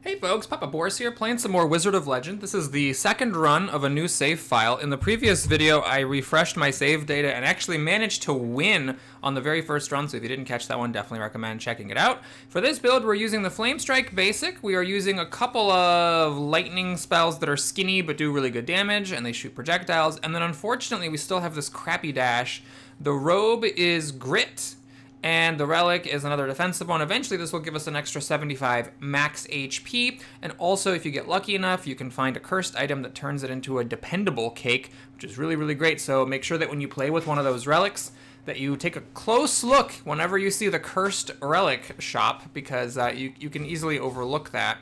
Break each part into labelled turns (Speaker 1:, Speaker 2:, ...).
Speaker 1: Hey folks, Papa Boris here, playing some more Wizard of Legend. This is the second run of a new save file. In the previous video, I refreshed my save data and actually managed to win on the very first run, so if you didn't catch that one, definitely recommend checking it out. For this build, we're using the Flame Strike Basic. We are using a couple of lightning spells that are skinny but do really good damage, and they shoot projectiles. And then unfortunately, we still have this crappy dash. The Robe is Grit, and the Relic is another defensive one. Eventually, this will give us an extra 75 max HP. And also, if you get lucky enough, you can find a cursed item that turns it into a dependable cake, which is really, really great. So make sure that when you play with one of those relics, that you take a close look whenever you see the cursed relic shop, because you can easily overlook that.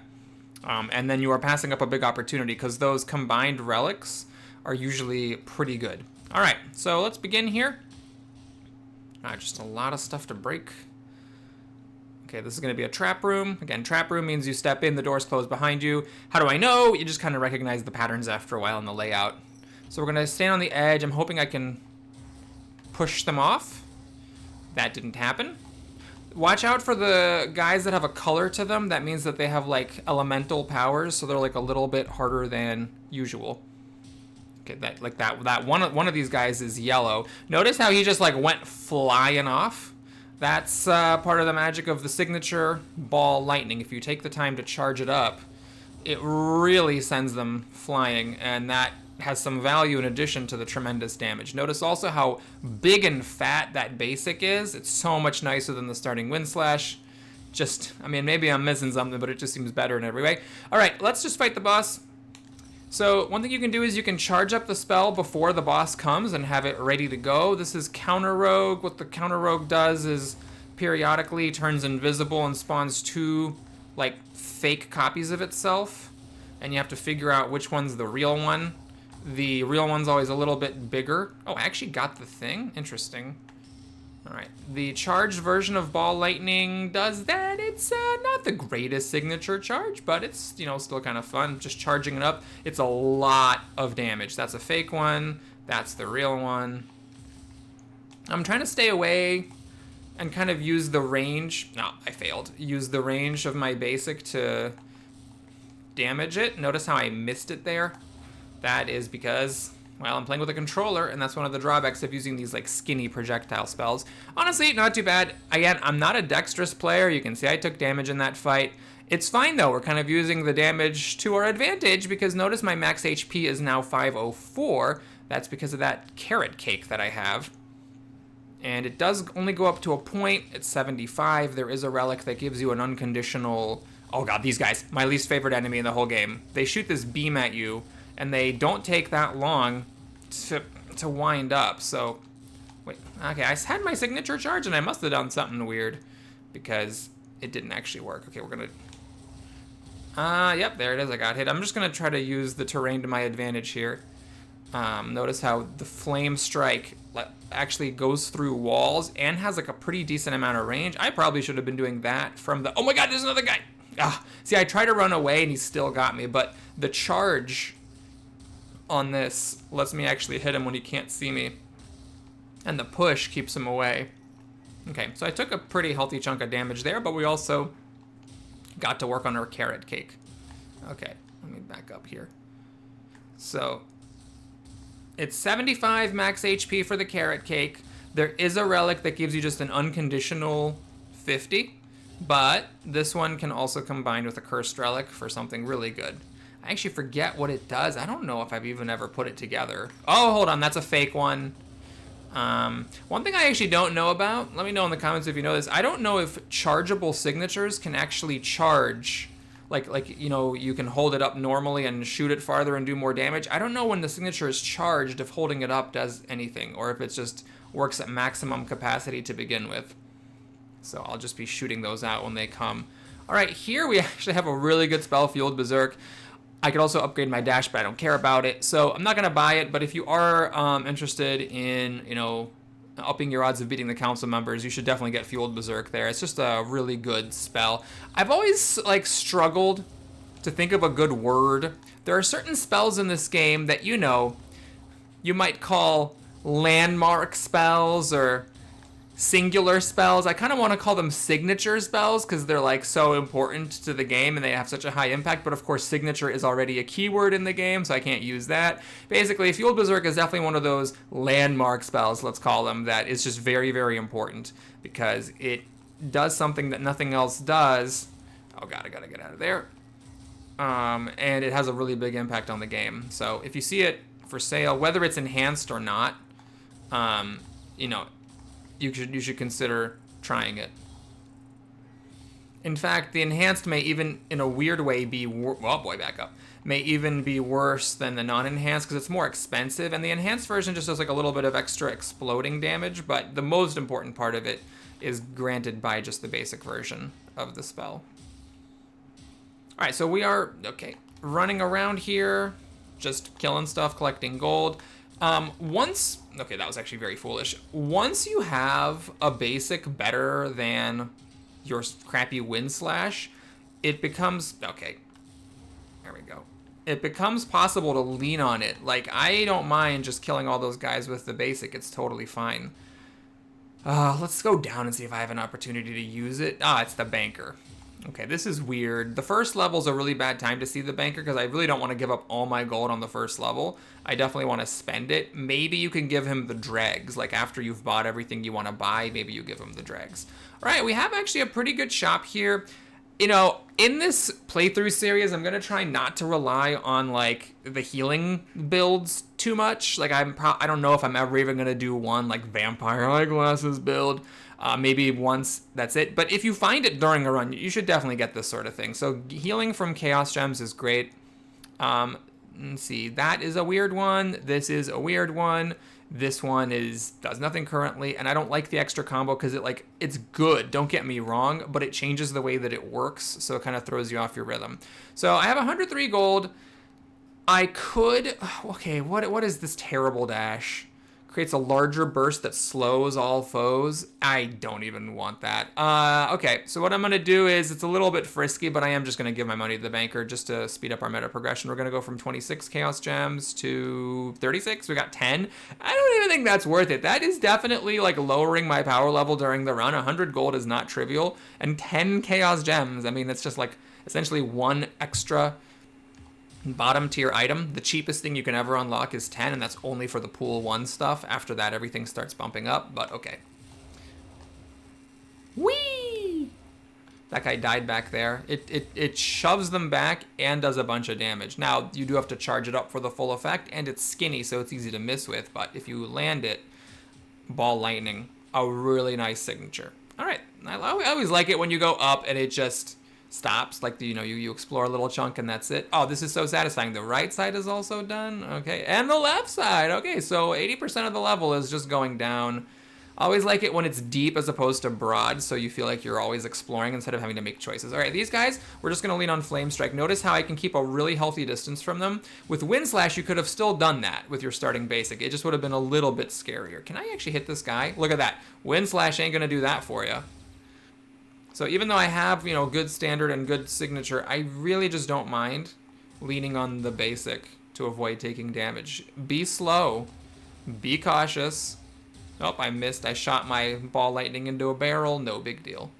Speaker 1: And then you are passing up a big opportunity, because those combined relics are usually pretty good. All right, so let's begin here. Just a lot of stuff to break. Okay, this is going to be a trap room. Again, trap room means you step in, the doors close behind you. How do I know? You just kind of recognize the patterns after a while in the layout. So we're going to stand on the edge. I'm hoping I can push them off. That didn't happen. Watch out for the guys that have a color to them. That means that they have like elemental powers, so they're like a little bit harder than usual. Okay, that one of these guys is yellow. Notice how he just like went flying off. That's part of the magic of the signature ball lightning. If you take the time to charge it up, it really sends them flying, and that has some value in addition to the tremendous damage. Notice also how big and fat that basic is. It's so much nicer than the starting wind slash. I mean, maybe I'm missing something, but it just seems better in every way. All right, let's just fight the boss. So one thing you can do is you can charge up the spell before the boss comes and have it ready to go. This is Counter Rogue. What the Counter Rogue does is periodically turns invisible and spawns two like fake copies of itself. And you have to figure out which one's the real one. The real one's always a little bit bigger. Oh, I actually got the thing. Interesting. All right, the charged version of Ball Lightning does that. It's not the greatest signature charge, but it's, you know, still kind of fun. Just charging it up. It's a lot of damage. That's a fake one. That's the real one. I'm trying to stay away and kind of use the range. No, I failed. Use the range of my basic to damage it. Notice how I missed it there. That is because, well, I'm playing with a controller, and that's one of the drawbacks of using these like skinny projectile spells. Honestly, not too bad. Again, I'm not a dexterous player. You can see I took damage in that fight. It's fine though. We're kind of using the damage to our advantage, because notice my max HP is now 504. That's because of that carrot cake that I have. And it does only go up to a point. It's 75. There is a relic that gives you an unconditional... Oh god, these guys. My least favorite enemy in the whole game. They shoot this beam at you, and they don't take that long to wind up. So, wait, okay, I had my signature charge, and I must have done something weird, because it didn't actually work. Okay, we're gonna... yep, there it is, I got hit. I'm just gonna try to use the terrain to my advantage here. Notice how the Flame Strike actually goes through walls and has like a pretty decent amount of range. I probably should have been doing that from the... Oh my god, there's another guy! See, I tried to run away, and he still got me, but the charge on this lets me actually hit him when he can't see me, and the push keeps him away. Okay, so I took a pretty healthy chunk of damage there, but we also got to work on our carrot cake. Okay, let me back up here. So it's 75 max HP for the carrot cake. There is a relic that gives you just an unconditional 50, but this one can also combine with a cursed relic for something really good. I actually forget what it does. I don't know if I've even ever put it together. Oh, hold on. That's a fake one. One thing I actually don't know about, let me know in the comments if you know this. I don't know if chargeable signatures can actually charge. Like you know, you can hold it up normally and shoot it farther and do more damage. I don't know when the signature is charged if holding it up does anything, or if it just works at maximum capacity to begin with. So I'll just be shooting those out when they come. All right, here we actually have a really good spell, Fueled Berserk. I could also upgrade my dash, but I don't care about it. So I'm not going to buy it, but if you are interested in, you know, upping your odds of beating the council members, you should definitely get Fueled Berserk there. It's just a really good spell. I've always, like, struggled to think of a good word. There are certain spells in this game that, you know, you might call landmark spells, or singular spells. I kind of want to call them signature spells because they're like so important to the game and they have such a high impact. But of course, signature is already a keyword in the game, so I can't use that. Basically, Fueled Berserk is definitely one of those landmark spells, let's call them, that is just very, very important because it does something that nothing else does. Oh god, I gotta get out of there. And it has a really big impact on the game. So if you see it for sale, whether it's enhanced or not, you know, you should consider trying it. In fact, the enhanced may even, in a weird way, be back up. May even be worse than the non-enhanced because it's more expensive, and the enhanced version just does like a little bit of extra exploding damage. But the most important part of it is granted by just the basic version of the spell. All right, so we are running around here, just killing stuff, collecting gold. Okay, that was actually very foolish. Once you have a basic better than your crappy wind slash, it becomes, there we go. It becomes possible to lean on it. Like, I don't mind just killing all those guys with the basic. It's totally fine. Let's go down and see if I have an opportunity to use it. It's the banker. Okay, this is weird. The first level's a really bad time to see the banker because I really don't want to give up all my gold on the first level. I definitely want to spend it. Maybe you can give him the dregs. Like after you've bought everything you want to buy, maybe you give him the dregs. All right, we have actually a pretty good shop here. You know, in this playthrough series, I'm going to try not to rely on like the healing builds too much. Like I don't know if I'm ever even going to do one like vampire eyeglasses build. Maybe once, that's it. But if you find it during a run, you should definitely get this sort of thing. So healing from Chaos Gems is great. Let's see, that is a weird one. This is a weird one. This one does nothing currently, and I don't like the extra combo because it's good, don't get me wrong, but it changes the way that it works, so it kind of throws you off your rhythm. So I have 103 gold. I could, what is this terrible dash? Creates a larger burst that slows all foes. I don't even want that. Okay, so what I'm going to do is, it's a little bit frisky, but I am just going to give my money to the banker just to speed up our meta progression. We're going to go from 26 Chaos Gems to 36. We got 10. I don't even think that's worth it. That is definitely like lowering my power level during the run. 100 gold is not trivial. And 10 Chaos Gems, I mean, that's just like essentially one extra bottom tier item. The cheapest thing you can ever unlock is 10, and that's only for the pool 1 stuff. After that, everything starts bumping up, but okay. Whee! That guy died back there. It shoves them back and does a bunch of damage. Now, you do have to charge it up for the full effect, and it's skinny, so it's easy to miss with, but if you land it, ball lightning, a really nice signature. All right, I always like it when you go up and it just stops, like you explore a little chunk and that's it. Oh, this is so satisfying. The right side is also done. Okay, and the left side. Okay, so 80% of the level is just going down. I always like it when it's deep as opposed to broad, so you feel like you're always exploring instead of having to make choices. All right, these guys, we're just gonna lean on Flame Strike. Notice how I can keep a really healthy distance from them. With Wind Slash, you could have still done that with your starting basic. It just would have been a little bit scarier. Can I actually hit this guy? Look at that. Wind Slash ain't gonna do that for you. So even though I have, good standard and good signature, I really just don't mind leaning on the basic to avoid taking damage. Be slow. Be cautious. Oh, I missed. I shot my ball lightning into a barrel. No big deal.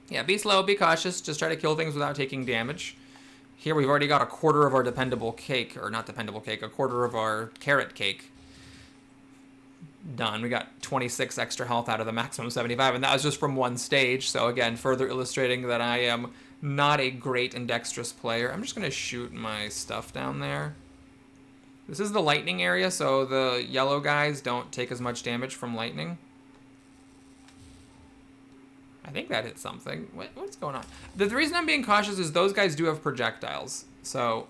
Speaker 1: Yeah, be slow, be cautious. Just try to kill things without taking damage. Here we've already got a quarter of our dependable cake, or not dependable cake, a quarter of our carrot cake done. We got 26 extra health out of the maximum 75, and that was just from one stage. So again, further illustrating that I am not a great and dexterous player. I'm just going to shoot my stuff down there. This is the lightning area, so the yellow guys don't take as much damage from lightning. I think that hit something. What's going on? The reason I'm being cautious is those guys do have projectiles, so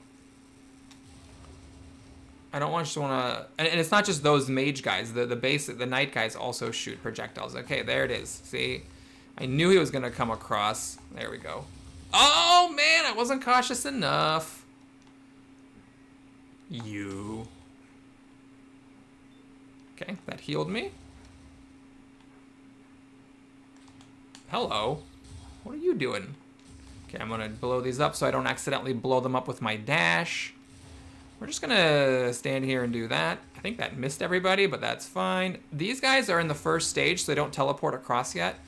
Speaker 1: I don't want to, and it's not just those mage guys. The knight guys also shoot projectiles. Okay, there it is. See, I knew he was gonna come across. There we go. Oh man, I wasn't cautious enough. You. Okay, that healed me. Hello. What are you doing? Okay, I'm gonna blow these up so I don't accidentally blow them up with my dash. We're just gonna stand here and do that. I think that missed everybody, but that's fine. These guys are in the first stage, so they don't teleport across yet.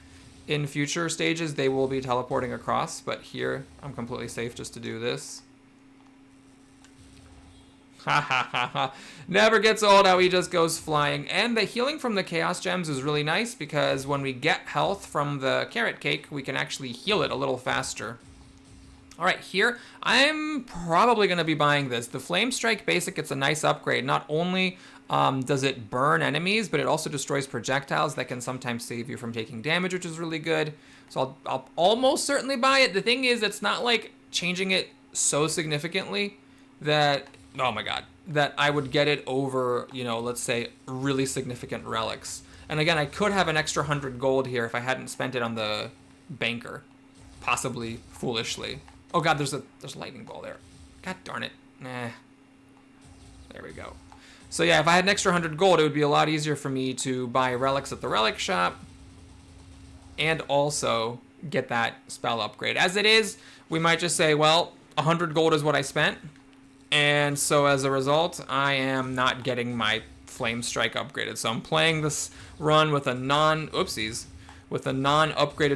Speaker 1: In future stages, they will be teleporting across, but here, I'm completely safe just to do this. Ha ha ha ha. Never gets old how he just goes flying. And the healing from the Chaos Gems is really nice because when we get health from the carrot cake, we can actually heal it a little faster. All right, here, I'm probably going to be buying this. The Flame Strike Basic gets a nice upgrade. Not only does it burn enemies, but it also destroys projectiles that can sometimes save you from taking damage, which is really good. So I'll almost certainly buy it. The thing is, it's not like changing it so significantly that, oh my god, that I would get it over, you know, let's say really significant relics. And again, I could have an extra 100 gold here if I hadn't spent it on the banker, possibly foolishly. Oh god, there's a lightning ball there. God darn it. Nah. There we go. So yeah, if I had an extra 100 gold, it would be a lot easier for me to buy relics at the relic shop and also get that spell upgrade. As it is, we might just say, well, 100 gold is what I spent. And so as a result, I am not getting my Flame Strike upgraded. So I'm playing this run with a non-upgraded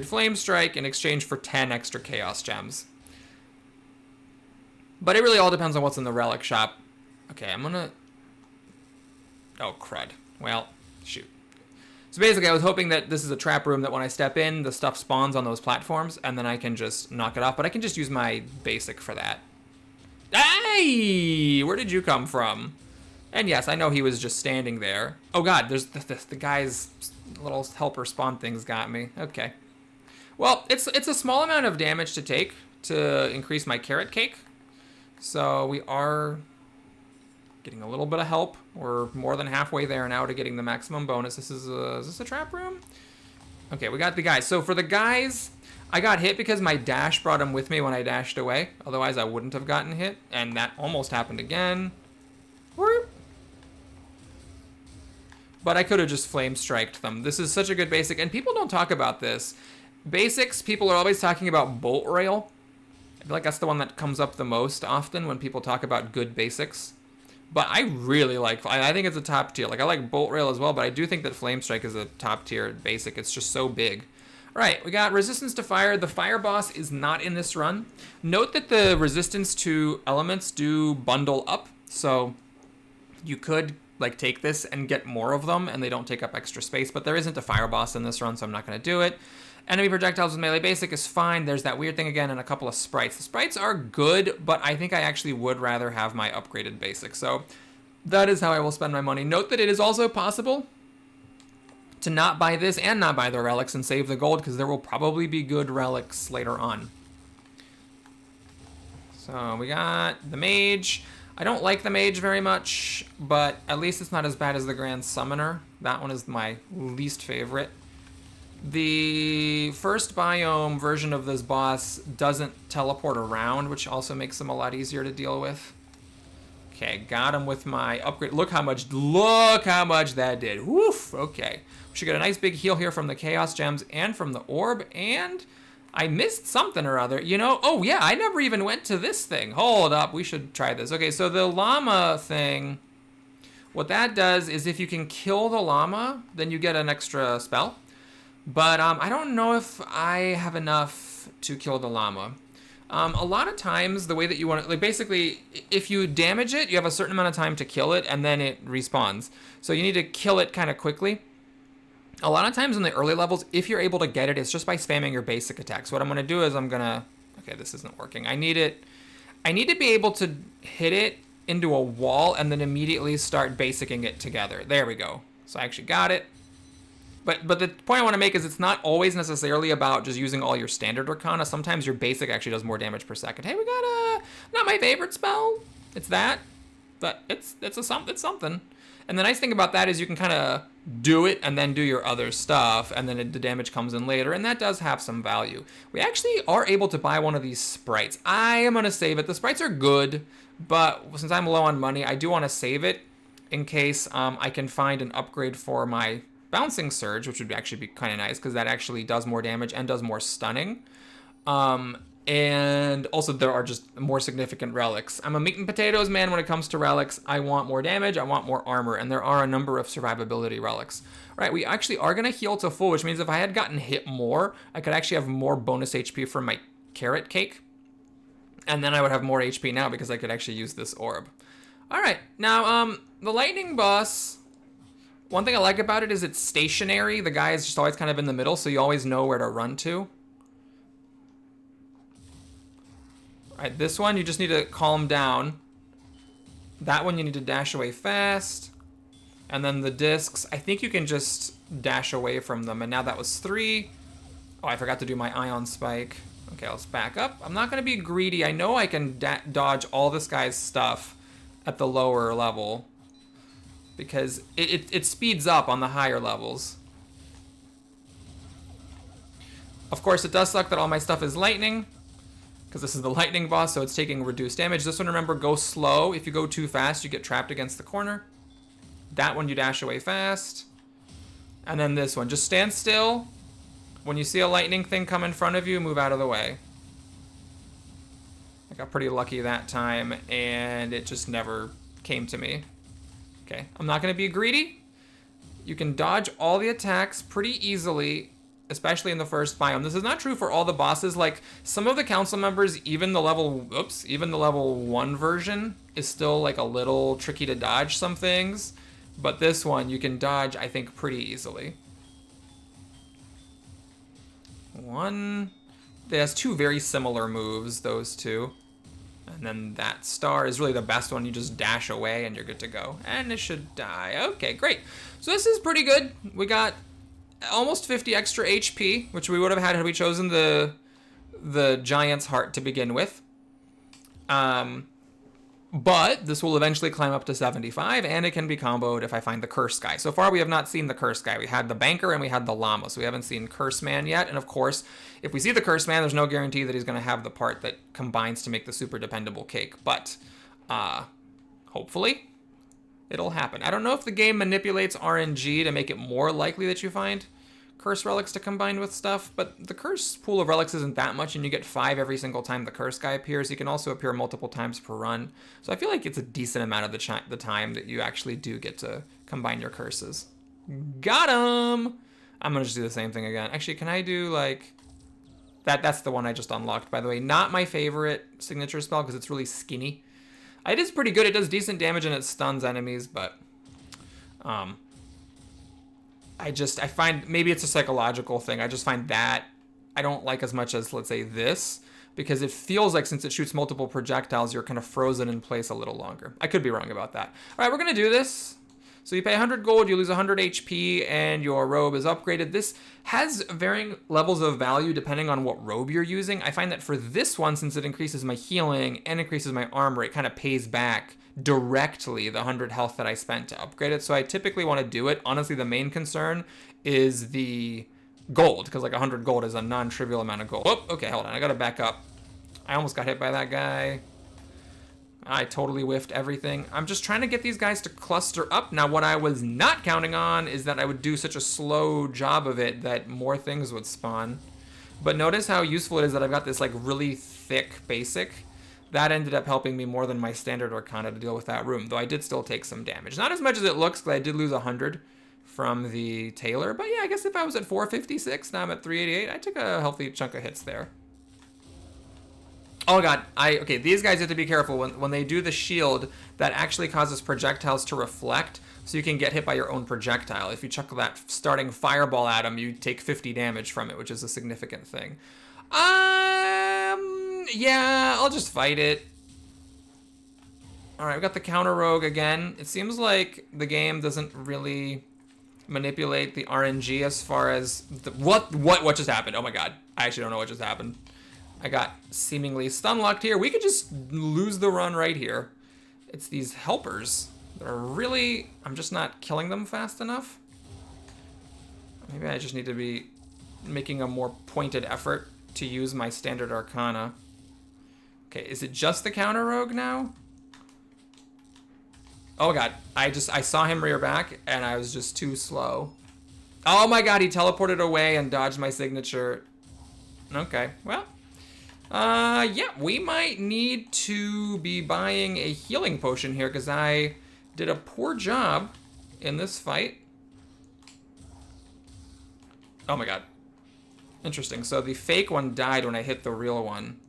Speaker 1: Flame Strike in exchange for 10 extra Chaos Gems. But it really all depends on what's in the relic shop. Okay, I'm gonna... Oh, crud. Well, shoot. So basically, I was hoping that this is a trap room that when I step in, the stuff spawns on those platforms, and then I can just knock it off. But I can just use my basic for that. Hey! Where did you come from? And yes, I know he was just standing there. Oh god, there's the guy's little helper spawn things got me. Okay. Well, it's a small amount of damage to take to increase my carrot cake. So we are getting a little bit of help. We're more than halfway there now to getting the maximum bonus. Is this a trap room? Okay, we got the guys. So for the guys, I got hit because my dash brought him with me when I dashed away. Otherwise, I wouldn't have gotten hit. And that almost happened again. But I could have just flame striked them. This is such a good basic. And people don't talk about this. Basics, people are always talking about Bolt Rail. I feel like that's the one that comes up the most often when people talk about good basics. But I really like, I think it's a top tier. Like, I like Bolt Rail as well, but I do think that Flame Strike is a top tier basic. It's just so big. All right, we got resistance to fire. The fire boss is not in this run. Note that the resistance to elements do bundle up. So you could like take this and get more of them and they don't take up extra space, but there isn't a fire boss in this run, so I'm not gonna do it. Enemy projectiles with melee basic is fine. There's that weird thing again and a couple of sprites. The sprites are good, but I think I actually would rather have my upgraded basic. So that is how I will spend my money. Note that it is also possible to not buy this and not buy the relics and save the gold because there will probably be good relics later on. So we got the mage. I don't like the mage very much, but at least it's not as bad as the Grand Summoner. That one is my least favorite. The first biome version of this boss doesn't teleport around, which also makes him a lot easier to deal with. Okay, got him with my upgrade. Look how much that did. Woof, okay. We should get a nice big heal here from the Chaos Gems and from the Orb, and I missed something or other. You know, oh yeah, I never even went to this thing. Hold up, we should try this. Okay, so the llama thing, what that does is if you can kill the llama, then you get an extra spell. But I don't know if I have enough to kill the llama. A lot of times, the way that you want to, like basically, if you damage it, you have a certain amount of time to kill it, and then it respawns. So you need to kill it kind of quickly. A lot of times in the early levels, if you're able to get it, it's just by spamming your basic attack. So what I'm going to do is okay, this isn't working. I need to be able to hit it into a wall and then immediately start basicing it together. There we go. So I actually got it. But the point I want to make is it's not always necessarily about just using all your standard Arcana. Sometimes your basic actually does more damage per second. Hey, we got not my favorite spell. It's that, but it's something. And the nice thing about that is you can kind of do it and then do your other stuff, and then the damage comes in later, and that does have some value. We actually are able to buy one of these sprites. I am going to save it. The sprites are good, but since I'm low on money, I do want to save it in case I can find an upgrade for my Bouncing Surge, which would actually be kind of nice because that actually does more damage and does more stunning. And also there are just more significant relics. I'm a meat and potatoes man when it comes to relics. I want more damage, I want more armor, and there are a number of survivability relics. All right, we actually are gonna heal to full, which means if I had gotten hit more, I could actually have more bonus HP for my carrot cake. And then I would have more HP now because I could actually use this orb. All right, now the lightning boss, one thing I like about it is it's stationary. The guy is just always kind of in the middle, so you always know where to run to. All right, this one, you just need to calm down. That one, you need to dash away fast. And then the discs, I think you can just dash away from them. And now that was 3. Oh, I forgot to do my ion spike. Okay, let's back up. I'm not going to be greedy. I know I can dodge all this guy's stuff at the lower level, because it speeds up on the higher levels. Of course, it does suck that all my stuff is lightning, because this is the lightning boss, so it's taking reduced damage. This one, remember, go slow. If you go too fast, you get trapped against the corner. That one, you dash away fast. And then this one, just stand still. When you see a lightning thing come in front of you, move out of the way. I got pretty lucky that time, and it just never came to me. Okay, I'm not going to be greedy. You can dodge all the attacks pretty easily, especially in the first biome. This is not true for all the bosses. Like, some of the council members, even the level 1 version is still like a little tricky to dodge some things. But this one, you can dodge, I think, pretty easily. One, it has 2 very similar moves, those 2. And then that star is really the best one. You just dash away and you're good to go. And it should die. Okay, great. So this is pretty good. We got almost 50 extra HP, which we would have had we chosen the Giant's Heart to begin with. But this will eventually climb up to 75, and it can be comboed if I find the Curse guy. So far, we have not seen the Curse guy. We had the Banker and we had the Llama, so we haven't seen Curse Man yet. And of course, if we see the Curse Man, there's no guarantee that he's going to have the part that combines to make the super dependable cake. But hopefully, it'll happen. I don't know if the game manipulates RNG to make it more likely that you find Curse relics to combine with stuff, but the Curse pool of relics isn't that much, and you get 5 every single time the Curse guy appears. He can also appear multiple times per run, so I feel like it's a decent amount of the time that you actually do get to combine your curses. Got him! I'm gonna just do the same thing again. Actually, can I do like that? That's the one I just unlocked, by the way. Not my favorite signature spell because it's really skinny. It is pretty good. It does decent damage and it stuns enemies, but I find maybe it's a psychological thing. I just find that I don't like as much as, let's say, this, because it feels like since it shoots multiple projectiles, you're kind of frozen in place a little longer. I could be wrong about that. All right, we're going to do this. So you pay 100 gold, you lose 100 HP, and your robe is upgraded. This has varying levels of value depending on what robe you're using. I find that for this one, since it increases my healing and increases my armor, it kind of pays back directly the 100 health that I spent to upgrade it. So I typically want to do it. Honestly, the main concern is the gold, because like 100 gold is a non-trivial amount of gold. Oh, okay, hold on. I got to back up. I almost got hit by that guy. I totally whiffed everything. I'm just trying to get these guys to cluster up. Now, what I was not counting on is that I would do such a slow job of it that more things would spawn. But notice how useful it is that I've got this like really thick basic. That ended up helping me more than my standard Arcana to deal with that room, though I did still take some damage. Not as much as it looks, because I did lose 100 from the Tailor. But yeah, I guess if I was at 456, now I'm at 388, I took a healthy chunk of hits there. Oh god, okay, these guys have to be careful. When they do the shield, that actually causes projectiles to reflect, so you can get hit by your own projectile. If you chuck that starting fireball at them, you take 50 damage from it, which is a significant thing. Yeah, I'll just fight it. Alright, we got the counter rogue again. It seems like the game doesn't really manipulate the RNG as far as what just happened? Oh my god, I actually don't know what just happened. I got seemingly stun locked here. We could just lose the run right here. It's these helpers that are really, I'm just not killing them fast enough. Maybe I just need to be making a more pointed effort to use my standard Arcana. Okay, is it just the counter rogue now? Oh god, I saw him rear back and I was just too slow. Oh my god, he teleported away and dodged my signature. Okay, well, Yeah, we might need to be buying a healing potion here because I did a poor job in this fight. Oh my god. Interesting. So the fake one died when I hit the real one.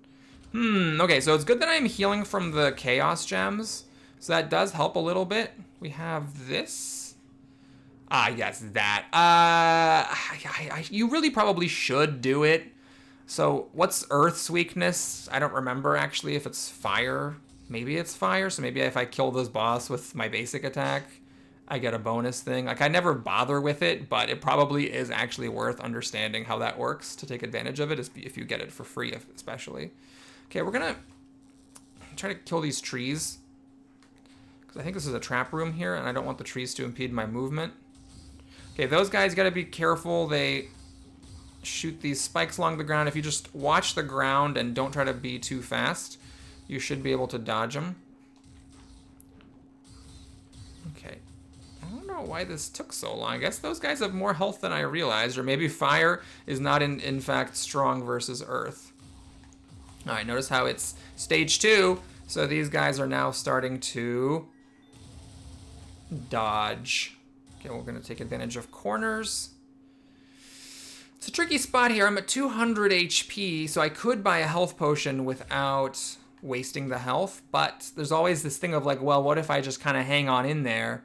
Speaker 1: Okay, so it's good that I'm healing from the Chaos Gems. So that does help a little bit. We have this. Ah, yes, that. You really probably should do it. So what's Earth's weakness? I don't remember, actually, if it's fire. Maybe it's fire, so maybe if I kill this boss with my basic attack, I get a bonus thing. Like, I never bother with it, but it probably is actually worth understanding how that works to take advantage of it, if you get it for free, especially. Okay, we're gonna try to kill these trees, because I think this is a trap room here, and I don't want the trees to impede my movement. Okay, those guys gotta be careful. They shoot these spikes along the ground. If you just watch the ground and don't try to be too fast, you should be able to dodge them. Okay. I don't know why this took so long. I guess those guys have more health than I realized, or maybe fire is not in fact strong versus earth. Alright, notice how it's stage 2, so these guys are now starting to dodge. Okay, we're going to take advantage of corners. It's a tricky spot here. I'm at 200 HP, so I could buy a health potion without wasting the health, but there's always this thing of like, well, what if I just kind of hang on in there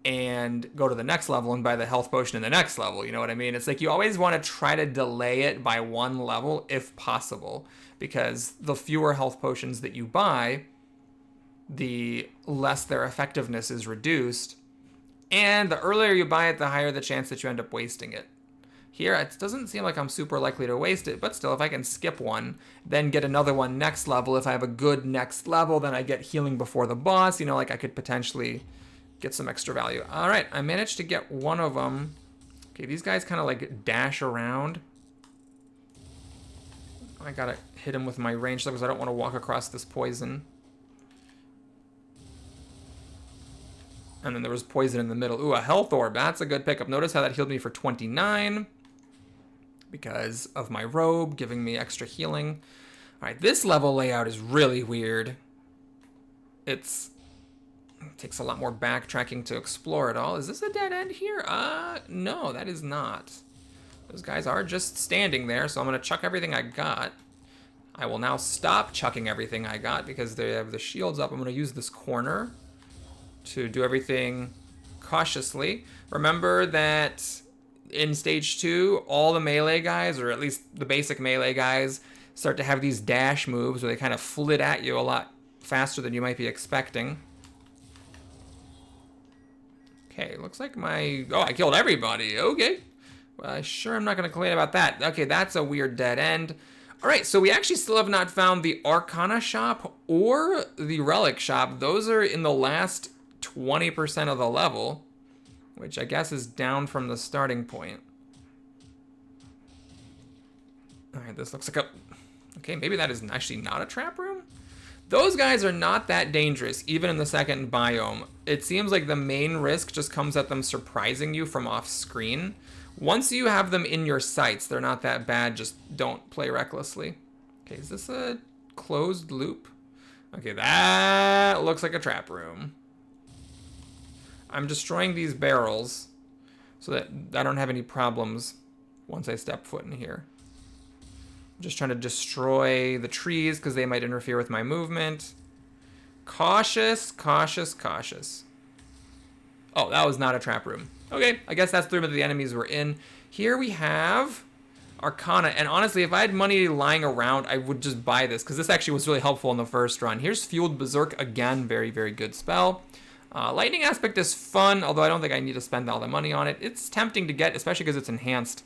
Speaker 1: and go to the next level and buy the health potion in the next level, you know what I mean? It's like you always want to try to delay it by one level if possible, because the fewer health potions that you buy, the less their effectiveness is reduced, and the earlier you buy it, the higher the chance that you end up wasting it. Here, it doesn't seem like I'm super likely to waste it, but still, if I can skip one, then get another one next level, if I have a good next level, then I get healing before the boss, you know, like I could potentially get some extra value. All right, I managed to get one of them. Okay, these guys kind of like dash around. I gotta hit him with my range because I don't want to walk across this poison. And then there was poison in the middle. Ooh, a health orb. That's a good pickup. Notice how that healed me for 29 because of my robe, giving me extra healing. All right, this level layout is really weird. It takes a lot more backtracking to explore it all. Is this a dead end here? No, that is not. Those guys are just standing there, so I'm going to chuck everything I got. I will now stop chucking everything I got because they have the shields up. I'm going to use this corner to do everything cautiously. Remember that in stage 2, all the melee guys, or at least the basic melee guys, start to have these dash moves where they kind of flit at you a lot faster than you might be expecting. Okay, looks like my... Oh, I killed everybody. Okay. Well, I sure am not going to complain about that. Okay, that's a weird dead end. All right, so we actually still have not found the Arcana shop or the Relic shop. Those are in the last 20% of the level, which I guess is down from the starting point. All right, this looks like a... Okay, maybe that is actually not a trap room? Those guys are not that dangerous, even in the second biome. It seems like the main risk just comes at them surprising you from off screen. Once you have them in your sights, they're not that bad, just don't play recklessly. Okay, is this a closed loop? Okay, that looks like a trap room. I'm destroying these barrels so that I don't have any problems once I step foot in here. I'm just trying to destroy the trees because they might interfere with my movement. Cautious, cautious, cautious. Oh, that was not a trap room. Okay, I guess that's the room that the enemies were in. Here we have Arcana, and honestly, if I had money lying around, I would just buy this, because this actually was really helpful in the first run. Here's Fueled Berserk, again, very, very good spell. Lightning Aspect is fun, although I don't think I need to spend all the money on it. It's tempting to get, especially because it's enhanced.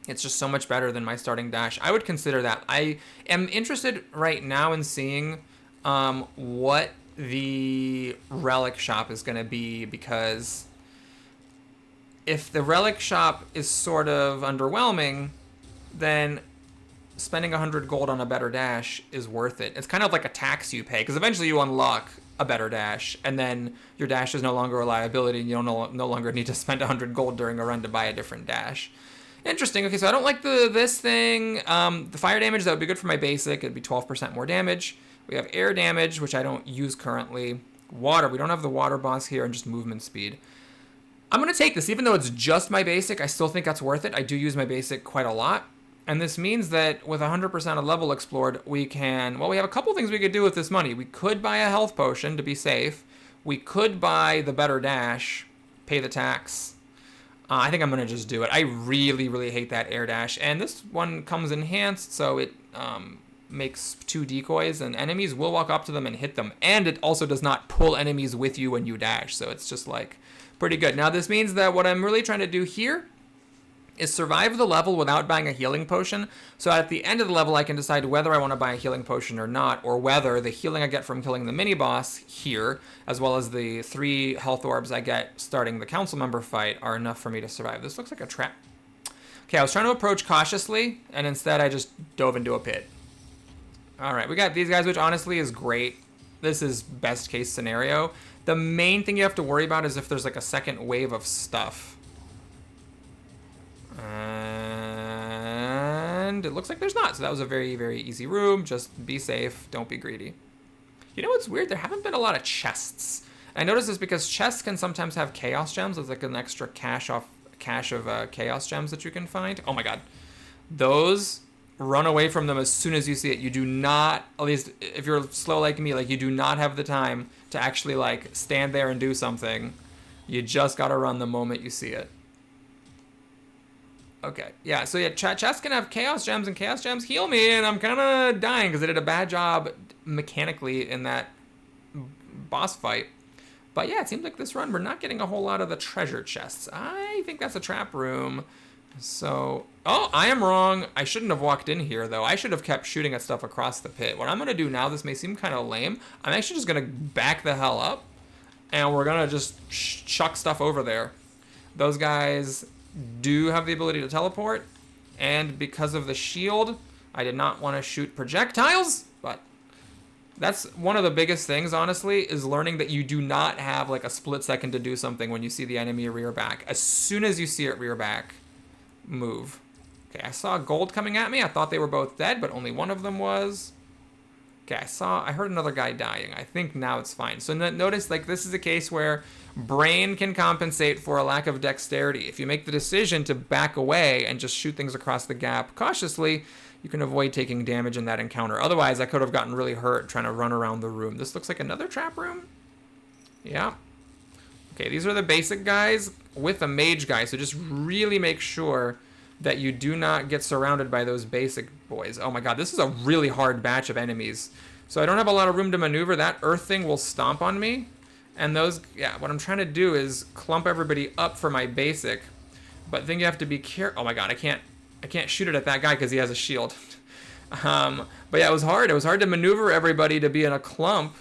Speaker 1: It's just so much better than my starting dash. I would consider that. I am interested right now in seeing what the Relic shop is going to be, because if the Relic shop is sort of underwhelming, then spending 100 gold on a better dash is worth it. It's kind of like a tax you pay, because eventually you unlock a better dash, and then your dash is no longer a liability, and you don't no longer need to spend 100 gold during a run to buy a different dash. Interesting. Okay, so I don't like this thing. The fire damage, that would be good for my basic. It'd be 12% more damage. We have air damage, which I don't use currently. Water, we don't have the water boss here, and just movement speed. I'm going to take this. Even though it's just my basic, I still think that's worth it. I do use my basic quite a lot. And this means that with 100% of level explored, we can... Well, we have a couple things we could do with this money. We could buy a health potion to be safe. We could buy the better dash, pay the tax. I think I'm going to just do it. I really, really hate that air dash. And this one comes enhanced, so it makes 2 decoys, and enemies will walk up to them and hit them. And it also does not pull enemies with you when you dash, so it's just like pretty good. Now, this means that what I'm really trying to do here is survive the level without buying a healing potion. So at the end of the level, I can decide whether I want to buy a healing potion or not, or whether the healing I get from killing the mini-boss here, as well as the 3 health orbs I get starting the council member fight, are enough for me to survive. This looks like a trap. Okay, I was trying to approach cautiously, and instead I just dove into a pit. All right, we got these guys, which honestly is great. This is best case scenario. The main thing you have to worry about is if there's like a second wave of stuff. And it looks like there's not. So that was a very, very easy room. Just be safe. Don't be greedy. You know what's weird? There haven't been a lot of chests. I notice this because chests can sometimes have chaos gems. It's like an extra cache of chaos gems that you can find. Oh my god. Those, run away from them as soon as you see it. You do not, at least if you're slow like me, like you do not have the time to actually like stand there and do something. You just gotta run the moment you see it. Okay, yeah, so yeah, chests can have chaos gems, and chaos gems heal me, and I'm kind of dying because I did a bad job mechanically in that boss fight. But yeah, it seems like this run we're not getting a whole lot of the treasure chests. I think that's a trap room. So, oh, I am wrong. I shouldn't have walked in here, though. I should have kept shooting at stuff across the pit. What I'm going to do now, this may seem kind of lame, I'm actually just going to back the hell up, and we're going to just chuck stuff over there. Those guys do have the ability to teleport, and because of the shield, I did not want to shoot projectiles, but that's one of the biggest things, honestly, is learning that you do not have like a split second to do something when you see the enemy rear back. As soon as you see it rear back, move. Okay, I saw gold coming at me. I thought they were both dead, but only one of them was. Okay, I heard another guy dying. I think now it's fine. So notice, like, this is a case where brain can compensate for a lack of dexterity. If you make the decision to back away and just shoot things across the gap cautiously, you can avoid taking damage in that encounter. Otherwise, I could have gotten really hurt trying to run around the room. This looks like another trap room. Yeah. Okay, these are the basic guys with a mage guy, so just really make sure that you do not get surrounded by those basic boys. Oh my god, this is a really hard batch of enemies. So I don't have a lot of room to maneuver. That earth thing will stomp on me. And those, yeah, what I'm trying to do is clump everybody up for my basic. But then you have to be careful. Oh my god, I can't shoot it at that guy because he has a shield. But yeah, it was hard. It was hard to maneuver everybody to be in a clump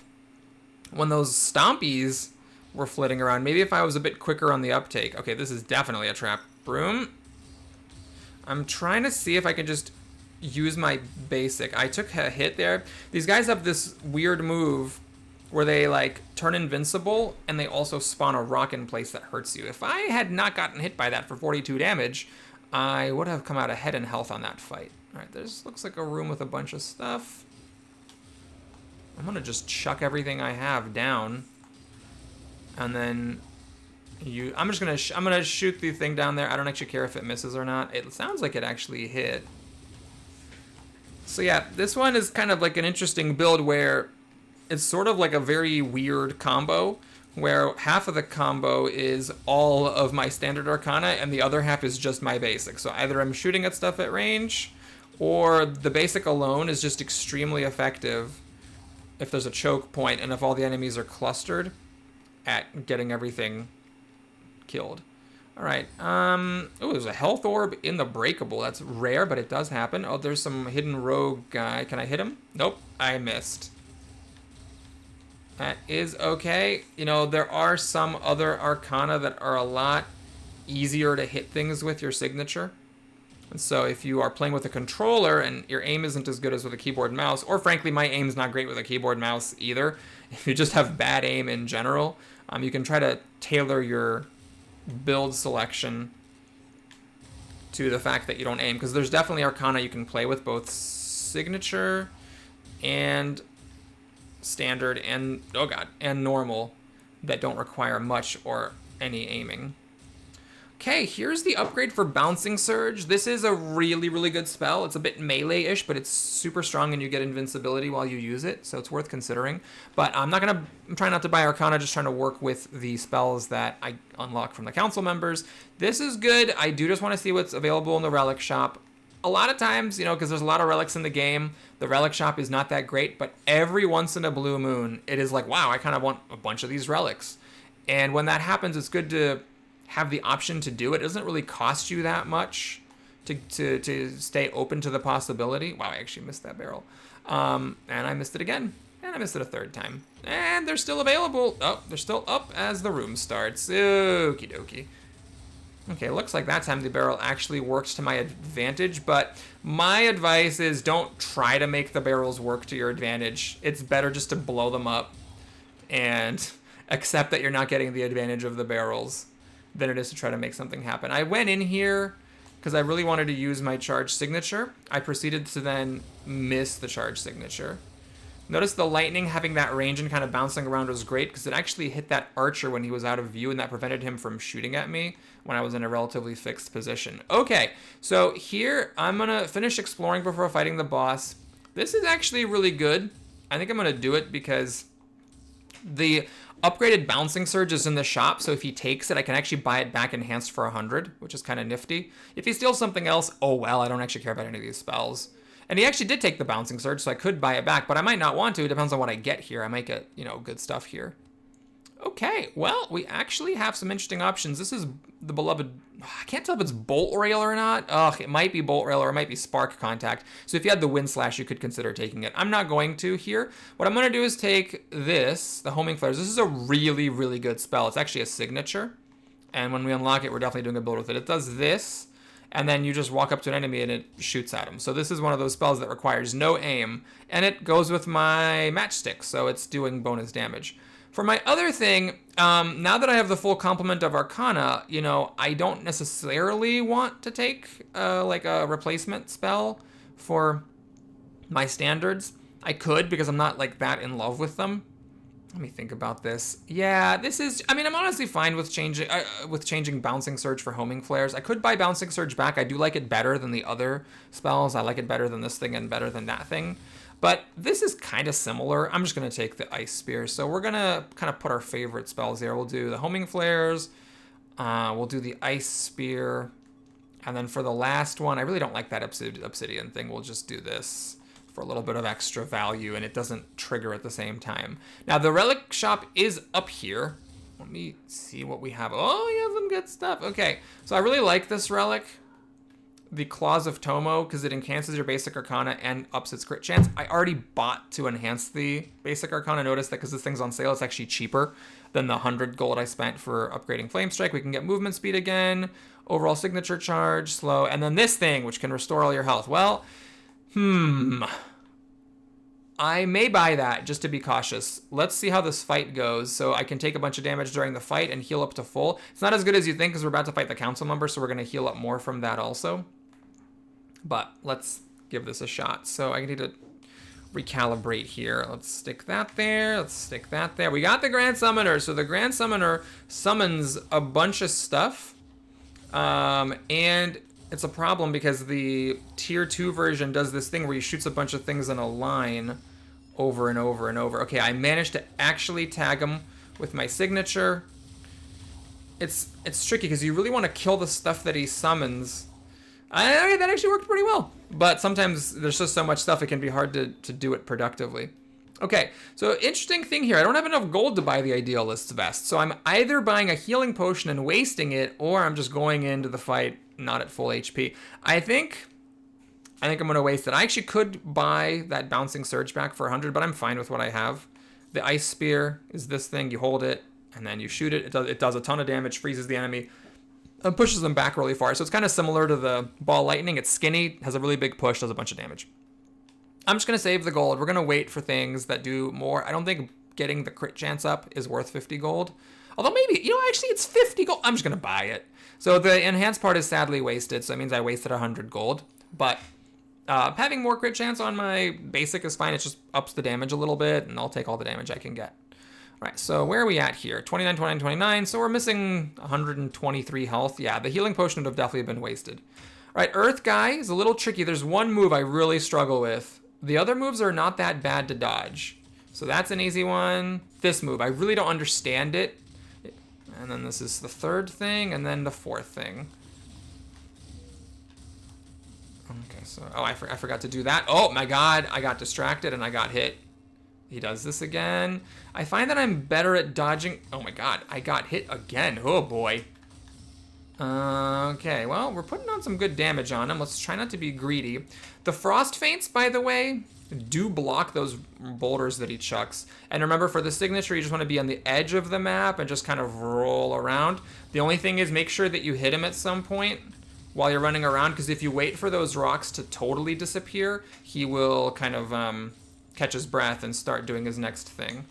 Speaker 1: when those stompies were flitting around. Maybe if I was a bit quicker on the uptake. Okay, this is definitely a trap room. I'm trying to see if I can just use my basic. I took a hit there. These guys have this weird move where they like turn invincible and they also spawn a rock in place that hurts you. If I had not gotten hit by that for 42 damage, I would have come out ahead in health on that fight. All right, this looks like a room with a bunch of stuff. I'm gonna just chuck everything I have down, and then I'm gonna shoot the thing down there. I don't actually care if it misses or not. It sounds like it actually hit. So yeah, this one is kind of like an interesting build where it's sort of like a very weird combo where half of the combo is all of my standard arcana and the other half is just my basic. So either I'm shooting at stuff at range, or the basic alone is just extremely effective if there's a choke point and if all the enemies are clustered at getting everything killed. All right. Oh, there's a health orb in the breakable. That's rare, but it does happen. Oh, there's some hidden rogue guy. Can I hit him? Nope, I missed. That is okay. You know, there are some other arcana that are a lot easier to hit things with your signature. And so if you are playing with a controller and your aim isn't as good as with a keyboard and mouse, or frankly, my aim's not great with a keyboard and mouse either. If you just have bad aim in general, you can try to tailor your build selection to the fact that you don't aim, because there's definitely Arcana you can play with, both signature and standard and, oh god, and normal, that don't require much or any aiming. Okay, here's the upgrade for Bouncing Surge. This is a really, really good spell. It's a bit melee-ish, but it's super strong and you get invincibility while you use it, so it's worth considering. But I'm trying not to buy Arcana, just trying to work with the spells that I unlock from the council members. This is good. I do just want to see what's available in the relic shop. A lot of times, you know, because there's a lot of relics in the game, the relic shop is not that great, but every once in a blue moon, it is like, wow, I kind of want a bunch of these relics. And when that happens, it's good to have the option to do it. It doesn't really cost you that much to stay open to the possibility. Wow, I actually missed that barrel. And I missed it again. And I missed it a third time. And they're still available. Oh, they're still up as the room starts. Okie dokie. Okay, looks like that time the barrel actually works to my advantage, but my advice is don't try to make the barrels work to your advantage. It's better just to blow them up and accept that you're not getting the advantage of the barrels than it is to try to make something happen. I went in here because I really wanted to use my charge signature. I proceeded to then miss the charge signature. Notice the lightning having that range and kind of bouncing around was great because it actually hit that archer when he was out of view, and that prevented him from shooting at me when I was in a relatively fixed position. Okay, so here I'm gonna finish exploring before fighting the boss. This is actually really good. I think I'm gonna do it because the upgraded Bouncing Surge is in the shop, so if he takes it, I can actually buy it back enhanced for 100, which is kind of nifty. If he steals something else, oh well, I don't actually care about any of these spells. And he actually did take the Bouncing Surge, so I could buy it back, but I might not want to. It depends on what I get here. I might get, you know, good stuff here. Okay, well, we actually have some interesting options. This is the beloved, I can't tell if it's Bolt Rail or not. Ugh, it might be Bolt Rail or it might be Spark Contact. So if you had the Wind Slash, you could consider taking it. I'm not going to here. What I'm going to do is take this, the Homing Flares. This is a really, really good spell. It's actually a signature. And when we unlock it, we're definitely doing a build with it. It does this, and then you just walk up to an enemy and it shoots at him. So this is one of those spells that requires no aim, and it goes with my matchstick, so it's doing bonus damage. For my other thing, now that I have the full complement of Arcana, you know, I don't necessarily want to take like a replacement spell for my standards. I could, because I'm not like that in love with them. Let me think about this. Yeah, this is, I mean, I'm honestly fine with changing Bouncing Surge for Homing Flares. I could buy Bouncing Surge back. I do like it better than the other spells. I like it better than this thing and better than that thing. But this is kind of similar. I'm just going to take the Ice Spear. So we're going to kind of put our favorite spells here. We'll do the Homing Flares. We'll do the Ice Spear. And then for the last one, I really don't like that obsidian thing. We'll just do this for a little bit of extra value, and it doesn't trigger at the same time. Now, the relic shop is up here. Let me see what we have. Oh, yeah, some good stuff. Okay, so I really like this relic, the Claws of Tomo, because it enhances your basic Arcana and ups its crit chance. I already bought to enhance the basic Arcana. Notice that because this thing's on sale, it's actually cheaper than the 100 gold I spent for upgrading Flame Strike. We can get movement speed again, overall signature charge, slow, and then this thing, which can restore all your health. Well, I may buy that just to be cautious. Let's see how this fight goes, so I can take a bunch of damage during the fight and heal up to full. It's not as good as you think because we're about to fight the council member, so we're going to heal up more from that also. But let's give this a shot. So I need to recalibrate here. Let's stick that there. Let's stick that there. We got the Grand Summoner. So the Grand Summoner summons a bunch of stuff. And it's a problem because the tier 2 version does this thing where he shoots a bunch of things in a line over and over and over. Okay, I managed to actually tag him with my signature. It's tricky because you really want to kill the stuff that he summons. That actually worked pretty well. But sometimes there's just so much stuff it can be hard to do it productively. Okay, so interesting thing here. I don't have enough gold to buy the Idealist's Vest. So I'm either buying a healing potion and wasting it, or I'm just going into the fight not at full HP. I think I'm going to waste it. I actually could buy that Bouncing Surge back for 100, but I'm fine with what I have. The Ice Spear is this thing. You hold it, and then you shoot it. It does a ton of damage, freezes the enemy, and pushes them back really far. So it's kind of similar to the Ball Lightning. It's skinny, has a really big push, does a bunch of damage. I'm just going to save the gold. We're going to wait for things that do more. I don't think getting the crit chance up is worth 50 gold. Although maybe, actually it's 50 gold. I'm just going to buy it. So the enhanced part is sadly wasted, so it means I wasted 100 gold. But having more crit chance on my basic is fine. It just ups the damage a little bit, and I'll take all the damage I can get. All right, so where are we at here? 29, 29, 29. So we're missing 123 health. Yeah, the healing potion would have definitely been wasted. All right, Earth Guy is a little tricky. There's one move I really struggle with. The other moves are not that bad to dodge. So that's an easy one. This move, I really don't understand it. And then this is the third thing, and then the fourth thing. Okay, so, I forgot to do that. Oh my god, I got distracted and I got hit. He does this again. I find that I'm better at dodging. Oh my god, I got hit again. Oh boy. Okay, well, we're putting on some good damage on him. Let's try not to be greedy. The Frost Feints, by the way, do block those boulders that he chucks. And remember, for the signature, you just want to be on the edge of the map and just kind of roll around. The only thing is make sure that you hit him at some point while you're running around, because if you wait for those rocks to totally disappear, he will kind of catch his breath and start doing his next thing.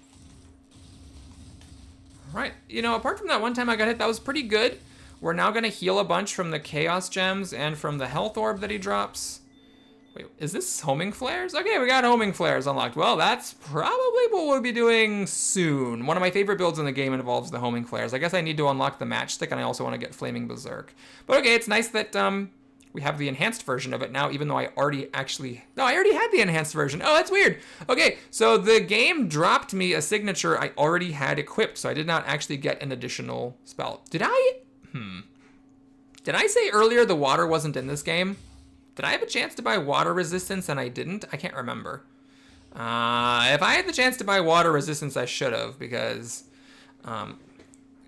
Speaker 1: All right, apart from that one time I got hit, that was pretty good. We're now going to heal a bunch from the Chaos Gems and from the Health Orb that he drops. Wait, is this Homing Flares? Okay, we got Homing Flares unlocked. Well, that's probably what we'll be doing soon. One of my favorite builds in the game involves the Homing Flares. I guess I need to unlock the Matchstick, and I also want to get Flaming Berserk. But okay, it's nice that we have the enhanced version of it now, even though I already actually... No, I already had the enhanced version. Oh, that's weird. Okay, so the game dropped me a signature I already had equipped, so I did not actually get an additional spell. Did I... Did I say earlier the water wasn't in this game? Did I have a chance to buy water resistance and I didn't? I can't remember. If I had the chance to buy water resistance, I should have, because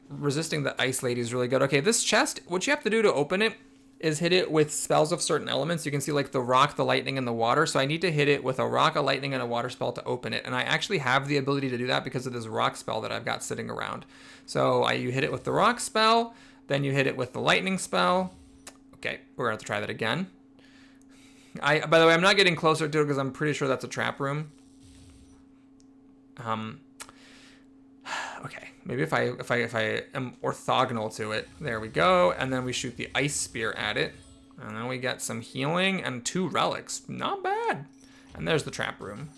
Speaker 1: resisting the Ice Lady is really good. Okay, this chest, what you have to do to open it is hit it with spells of certain elements. You can see like the rock, the lightning, and the water. So I need to hit it with a rock, a lightning, and a water spell to open it. And I actually have the ability to do that because of this rock spell that I've got sitting around. So you hit it with the rock spell, then you hit it with the lightning spell. Okay, we're gonna have to try that again. By the way, I'm not getting closer to it because I'm pretty sure that's a trap room. Okay, maybe if I am orthogonal to it, there we go. And then we shoot the ice spear at it. And then we get some healing and 2 relics. Not bad. And there's the trap room.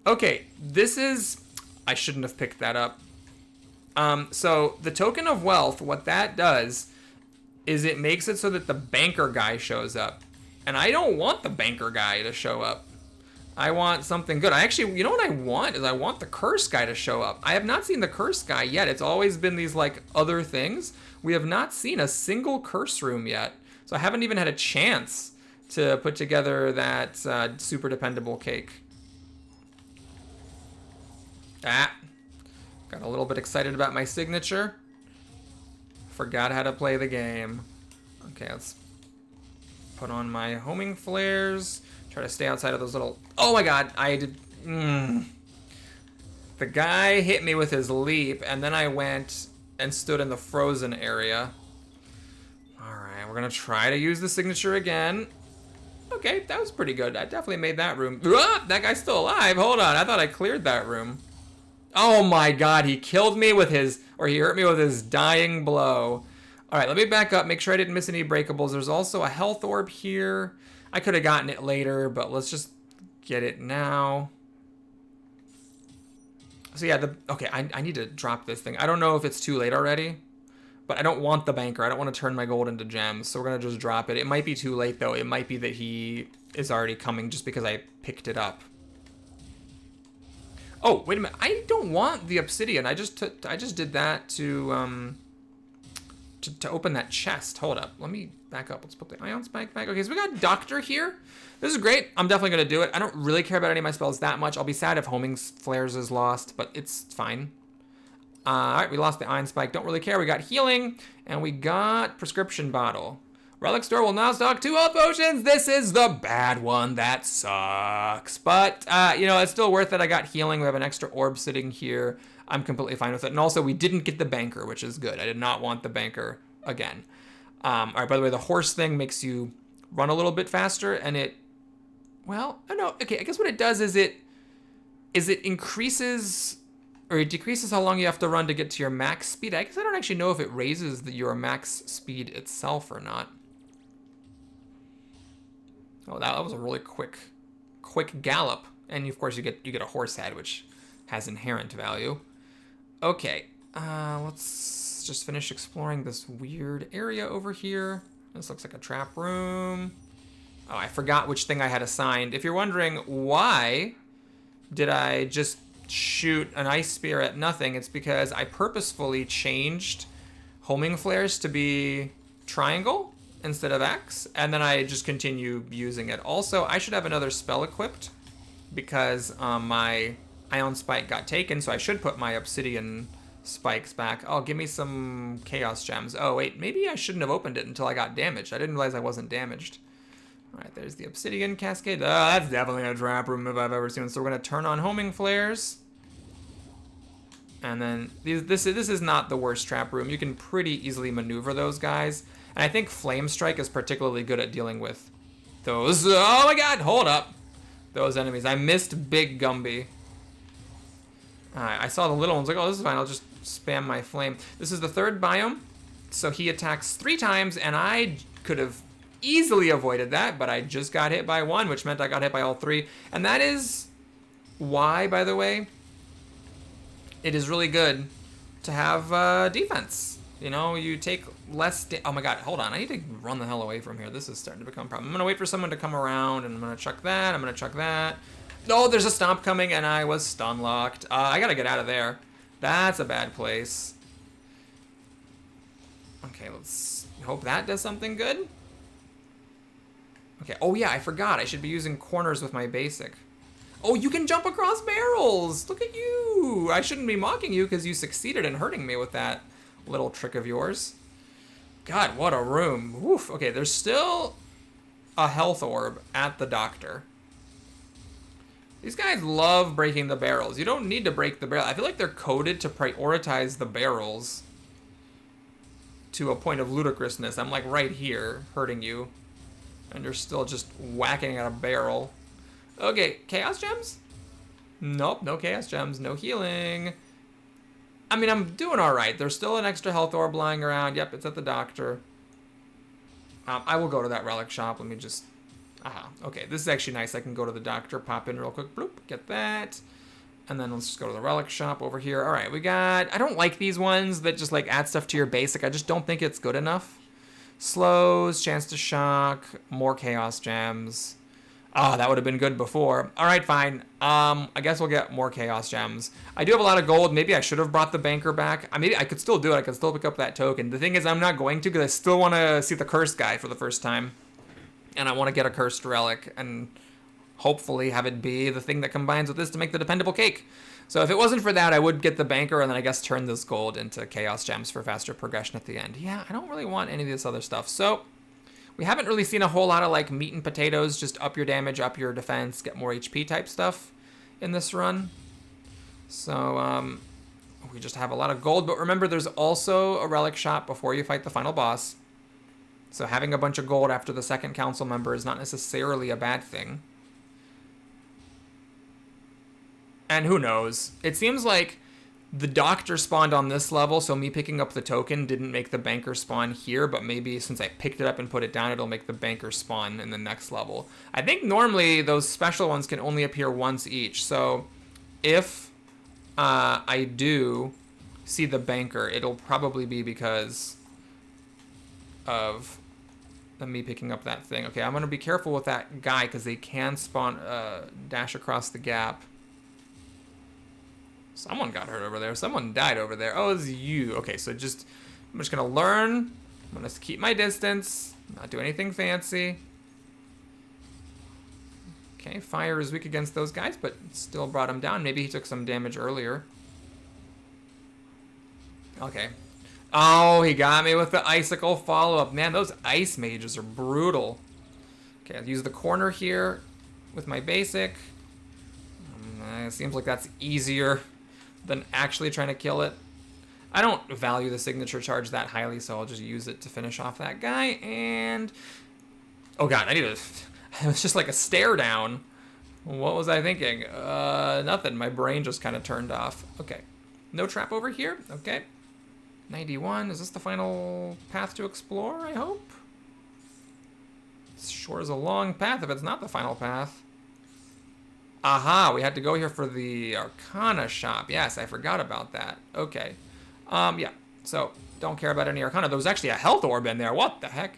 Speaker 1: Okay, this is... I shouldn't have picked that up. So the token of wealth, what that does is it makes it so that the banker guy shows up. And I don't want the banker guy to show up. I want something good. I actually, you know what I want is I want the curse guy to show up. I have not seen the curse guy yet. It's always been these like other things. We have not seen a single curse room yet. So I haven't even had a chance to put together that super dependable cake. Got a little bit excited about my signature. Forgot how to play the game. Okay, let's put on my homing flares. Try to stay outside of those little... Oh my god, I did... The guy hit me with his leap, and then I went and stood in the frozen area. Alright, we're gonna try to use the signature again. Okay, that was pretty good. I definitely made that room... Ah, that guy's still alive. Hold on, I thought I cleared that room. Oh my god, he killed me with his... Or he hurt me with his dying blow. Alright, let me back up, make sure I didn't miss any breakables. There's also a health orb here. I could have gotten it later, but let's just get it now. So yeah, okay, I need to drop this thing. I don't know if it's too late already, but I don't want the banker. I don't want to turn my gold into gems, so we're going to just drop it. It might be too late, though. It might be that he is already coming just because I picked it up. Oh, wait a minute. I don't want the obsidian. I just did that to open that chest. Hold up. Let me back up. Let's put the ion spike back. Okay, so we got Doctor here. This is great. I'm definitely going to do it. I don't really care about any of my spells that much. I'll be sad if Homing Flares is lost, but it's fine. All right, we lost the ion spike. Don't really care. We got healing, and we got prescription bottle. Relic store will now stock 2 health potions. This is the bad one. That sucks. But, you know, it's still worth it. I got healing. We have an extra orb sitting here. I'm completely fine with it. And also, we didn't get the banker, which is good. I did not want the banker again. All right, by the way, the horse thing makes you run a little bit faster, and it... Well, I don't know. Okay, I guess what it does is it increases... Or it decreases how long you have to run to get to your max speed. I guess I don't actually know if it raises your max speed itself or not. Oh, that was a really quick gallop. And of course you get a horse head, which has inherent value. Okay, let's just finish exploring this weird area over here. This looks like a trap room. Oh, I forgot which thing I had assigned. If you're wondering why did I just shoot an ice spear at nothing, it's because I purposefully changed homing flares to be triangle instead of X, and then I just continue using it. Also, I should have another spell equipped because my ion spike got taken, so I should put my obsidian spikes back. Oh, give me some chaos gems. Oh wait, maybe I shouldn't have opened it until I got damaged. I didn't realize I wasn't damaged. All right, there's the obsidian cascade. Oh, that's definitely a trap room if I've ever seen one. So we're gonna turn on homing flares. And then this is not the worst trap room. You can pretty easily maneuver those guys. And I think Flame Strike is particularly good at dealing with those. Oh my god, hold up. Those enemies. I missed Big Gumby. I saw the little ones, like, oh, this is fine. I'll just spam my flame. This is the third biome. So he attacks 3 times, and I could have easily avoided that, but I just got hit by 1, which meant I got hit by all 3. And that is why, by the way, it is really good to have defense. You know, you take less... Oh my god, hold on. I need to run the hell away from here. This is starting to become a problem. I'm going to wait for someone to come around, and I'm going to chuck that. I'm going to chuck that. Oh, there's a stomp coming, and I was stun locked. I got to get out of there. That's a bad place. Okay, let's hope that does something good. Okay, oh yeah, I forgot. I should be using corners with my basic. Oh, you can jump across barrels! Look at you! I shouldn't be mocking you because you succeeded in hurting me with that little trick of yours. God, what a room. Woof. Okay, there's still a health orb at the doctor. These guys love breaking the barrels. You don't need to break the barrel. I feel like they're coded to prioritize the barrels to a point of ludicrousness. I'm like right here hurting you, and you're still just whacking at a barrel. Okay, chaos gems? Nope, no chaos gems, no healing. I mean, I'm doing all right. There's still an extra health orb lying around. Yep, it's at the doctor. I will go to that relic shop. Let me just... Aha, okay, this is actually nice. I can go to the doctor, pop in real quick, bloop, get that. And then let's just go to the relic shop over here. All right, we got... I don't like these ones that just, like, add stuff to your basic. I just don't think it's good enough. Slows, chance to shock, more chaos gems. Oh, that would have been good before. All right, fine. I guess we'll get more chaos gems. I do have a lot of gold. Maybe I should have brought the banker back. Maybe I could still do it. I could still pick up that token. The thing is, I'm not going to because I still want to see the cursed guy for the first time. And I want to get a cursed relic and hopefully have it be the thing that combines with this to make the dependable cake. So if it wasn't for that, I would get the banker and then I guess turn this gold into chaos gems for faster progression at the end. Yeah, I don't really want any of this other stuff. So we haven't really seen a whole lot of like meat and potatoes, just up your damage, up your defense, get more HP type stuff in this run. So we just have a lot of gold, but remember there's also a relic shop before you fight the final boss. So having a bunch of gold after the second council member is not necessarily a bad thing. And who knows? It seems like the doctor spawned on this level, so me picking up the token didn't make the banker spawn here, but maybe since I picked it up and put it down, it'll make the banker spawn in the next level. I think normally those special ones can only appear once each, so if I do see the banker, it'll probably be because of me picking up that thing. Okay, I'm going to be careful with that guy because they can spawn, dash across the gap. Someone got hurt over there. Someone died over there. Oh, it's you. Okay, so I'm just going to learn. I'm going to keep my distance. Not do anything fancy. Okay, fire is weak against those guys, but still brought him down. Maybe he took some damage earlier. Okay. Oh, he got me with the icicle follow-up. Man, those ice mages are brutal. Okay, I'll use the corner here with my basic. It seems like that's easier than actually trying to kill it. I don't value the signature charge that highly, so I'll just use it to finish off that guy. And... oh god, I need to... it was just like a stare down. What was I thinking? Nothing. My brain just kind of turned off. Okay. No trap over here? Okay. 91. Is this the final path to explore, I hope? This sure is a long path if it's not the final path. Aha, we had to go here for the Arcana shop. Yes, I forgot about that. Okay. Yeah. So, don't care about any Arcana. There was actually a health orb in there. What the heck?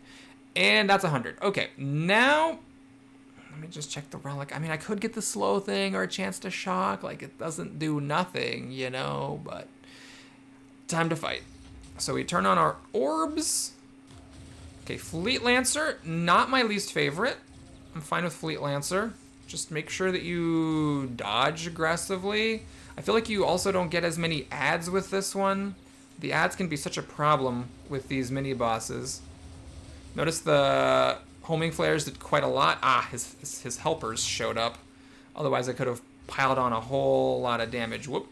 Speaker 1: And that's 100. Okay, now... Let me just check the relic. I mean, I could get the slow thing or a chance to shock. Like, it doesn't do nothing, you know, but... Time to fight. So we turn on our orbs. Okay, Fleet Lancer, not my least favorite. I'm fine with Fleet Lancer. Just make sure that you dodge aggressively. I feel like you also don't get as many ads with this one. The ads can be such a problem with these mini-bosses. Notice the homing flares did quite a lot. Ah, his helpers showed up. Otherwise, I could have piled on a whole lot of damage. Whoop.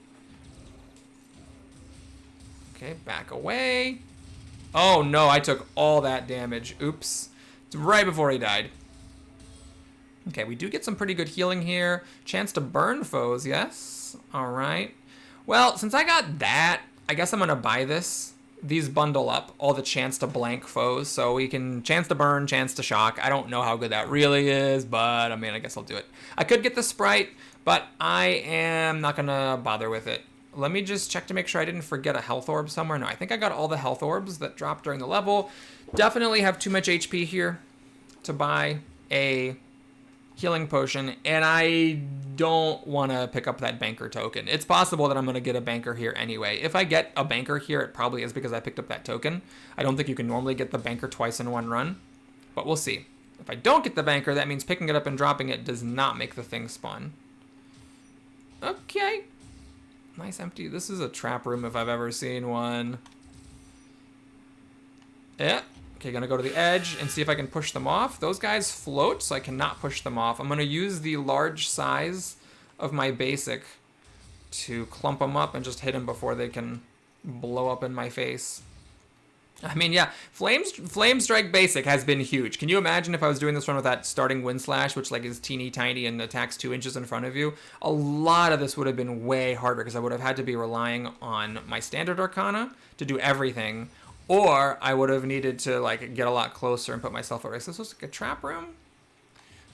Speaker 1: Okay, back away. Oh no, I took all that damage. Oops. Right before he died. Okay, we do get some pretty good healing here. Chance to burn foes, yes. Alright. Well, since I got that, I guess I'm going to buy this. These bundle up all the chance to blank foes, so we can chance to burn, chance to shock. I don't know how good that really is, but I mean, I guess I'll do it. I could get the Sprite, but I am not going to bother with it. Let me just check to make sure I didn't forget a health orb somewhere. No, I think I got all the health orbs that dropped during the level. Definitely have too much HP here to buy a healing potion, and I don't want to pick up that banker token. It's possible that I'm going to get a banker here anyway. If I get a banker here, it probably is because I picked up that token. I don't think you can normally get the banker twice in one run, but we'll see. If I don't get the banker, that means picking it up and dropping it does not make the thing spawn. Okay. Nice empty. This is a trap room if I've ever seen one. Yeah. Okay, gonna go to the edge and see if I can push them off. Those guys float, so I cannot push them off. I'm gonna use the large size of my basic to clump them up and just hit them before they can blow up in my face. I mean, yeah, Flame Strike basic has been huge. Can you imagine if I was doing this run with that starting Wind Slash, which like is teeny tiny and attacks 2 inches in front of you? A lot of this would have been way harder because I would have had to be relying on my standard Arcana to do everything. Or I would have needed to like get a lot closer and put myself at risk. This looks like a trap room.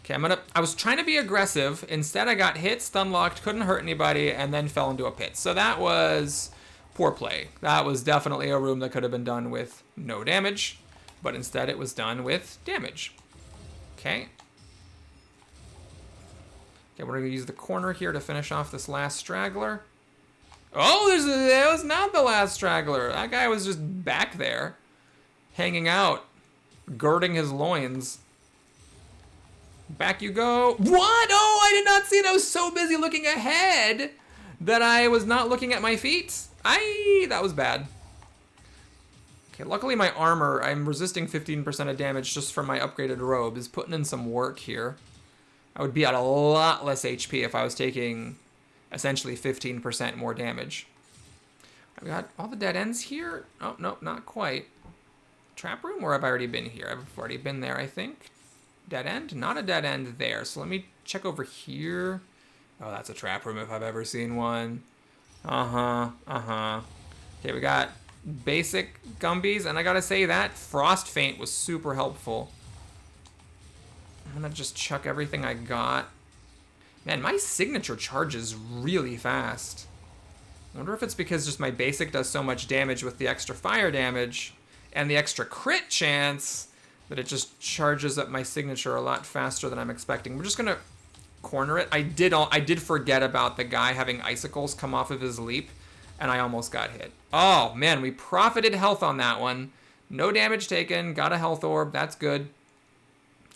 Speaker 1: Okay, I was trying to be aggressive. Instead, I got hit, stun locked, couldn't hurt anybody, and then fell into a pit. So that was poor play. That was definitely a room that could have been done with no damage, but instead it was done with damage. Okay. Okay, we're gonna use the corner here to finish off this last straggler. Oh, that was not the last straggler. That guy was just back there, hanging out, girding his loins. Back you go. What? Oh, I did not see it. I was so busy looking ahead that I was not looking at my feet. That was bad. Okay, luckily my armor, I'm resisting 15% of damage just from my upgraded robe, is putting in some work here. I would be at a lot less HP if I was taking essentially 15% more damage. I've got all the dead ends here. Oh, no, not quite. Trap room, or have I already been here? I've already been there, I think. Dead end? Not a dead end there. So let me check over here. Oh, that's a trap room if I've ever seen one. Okay, we got basic Gumbies, and I gotta say that Frost Feint was super helpful. I'm gonna just chuck everything I got. Man, my signature charges really fast. I wonder if it's because just my basic does so much damage with the extra fire damage and the extra crit chance that it just charges up my signature a lot faster than I'm expecting. We're just gonna corner it. I did forget about the guy having icicles come off of his leap, and I almost got hit. Oh man, we profited health on that one. No damage taken, got a health orb, that's good.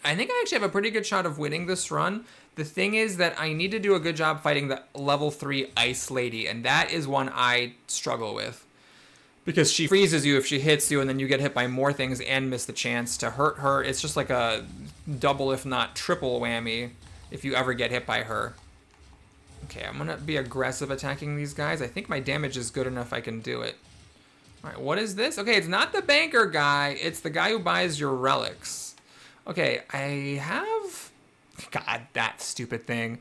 Speaker 1: I think I actually have a pretty good shot of winning this run. The thing is that I need to do a good job fighting the level 3 Ice Lady, and that is one I struggle with. Because she freezes you if she hits you, and then you get hit by more things and miss the chance to hurt her. It's just like a double, if not triple whammy, if you ever get hit by her. Okay, I'm gonna be aggressive attacking these guys. I think my damage is good enough I can do it. Alright, what is this? Okay, it's not the banker guy, it's the guy who buys your relics. Okay, I have... God, that stupid thing.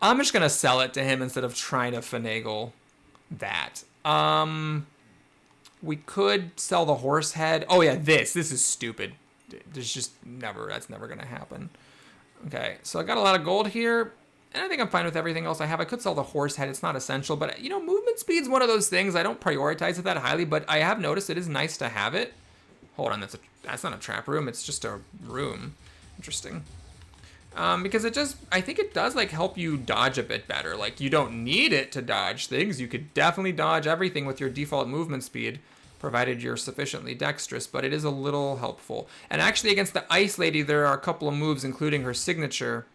Speaker 1: I'm just gonna sell it to him instead of trying to finagle that. We could sell the horse head. Oh yeah, this is stupid. There's just that's never gonna happen. Okay, so I got a lot of gold here, and I think I'm fine with everything else I have. I could sell the horse head, it's not essential, but you know, movement speed's one of those things. I don't prioritize it that highly, but I have noticed it is nice to have it. Hold on, that's not a trap room, it's just a room. Interesting. Because I think it does like help you dodge a bit better. Like you don't need it to dodge things. You could definitely dodge everything with your default movement speed, provided you're sufficiently dexterous, but it is a little helpful. And actually against the Ice Lady, there are a couple of moves, including her signature,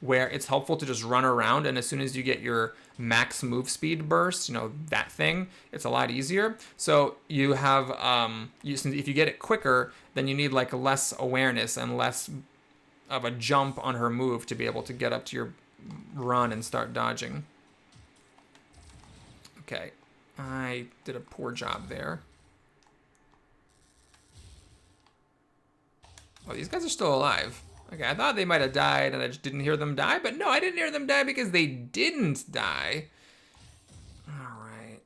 Speaker 1: where it's helpful to just run around, and as soon as you get your max move speed burst, you know, that thing, it's a lot easier. So you have, if you get it quicker, then you need like less awareness and less of a jump on her move to be able to get up to your run and start dodging. Okay, I did a poor job there. Oh, these guys are still alive. Okay, I thought they might have died and I just didn't hear them die, but no, I didn't hear them die because they didn't die. All right.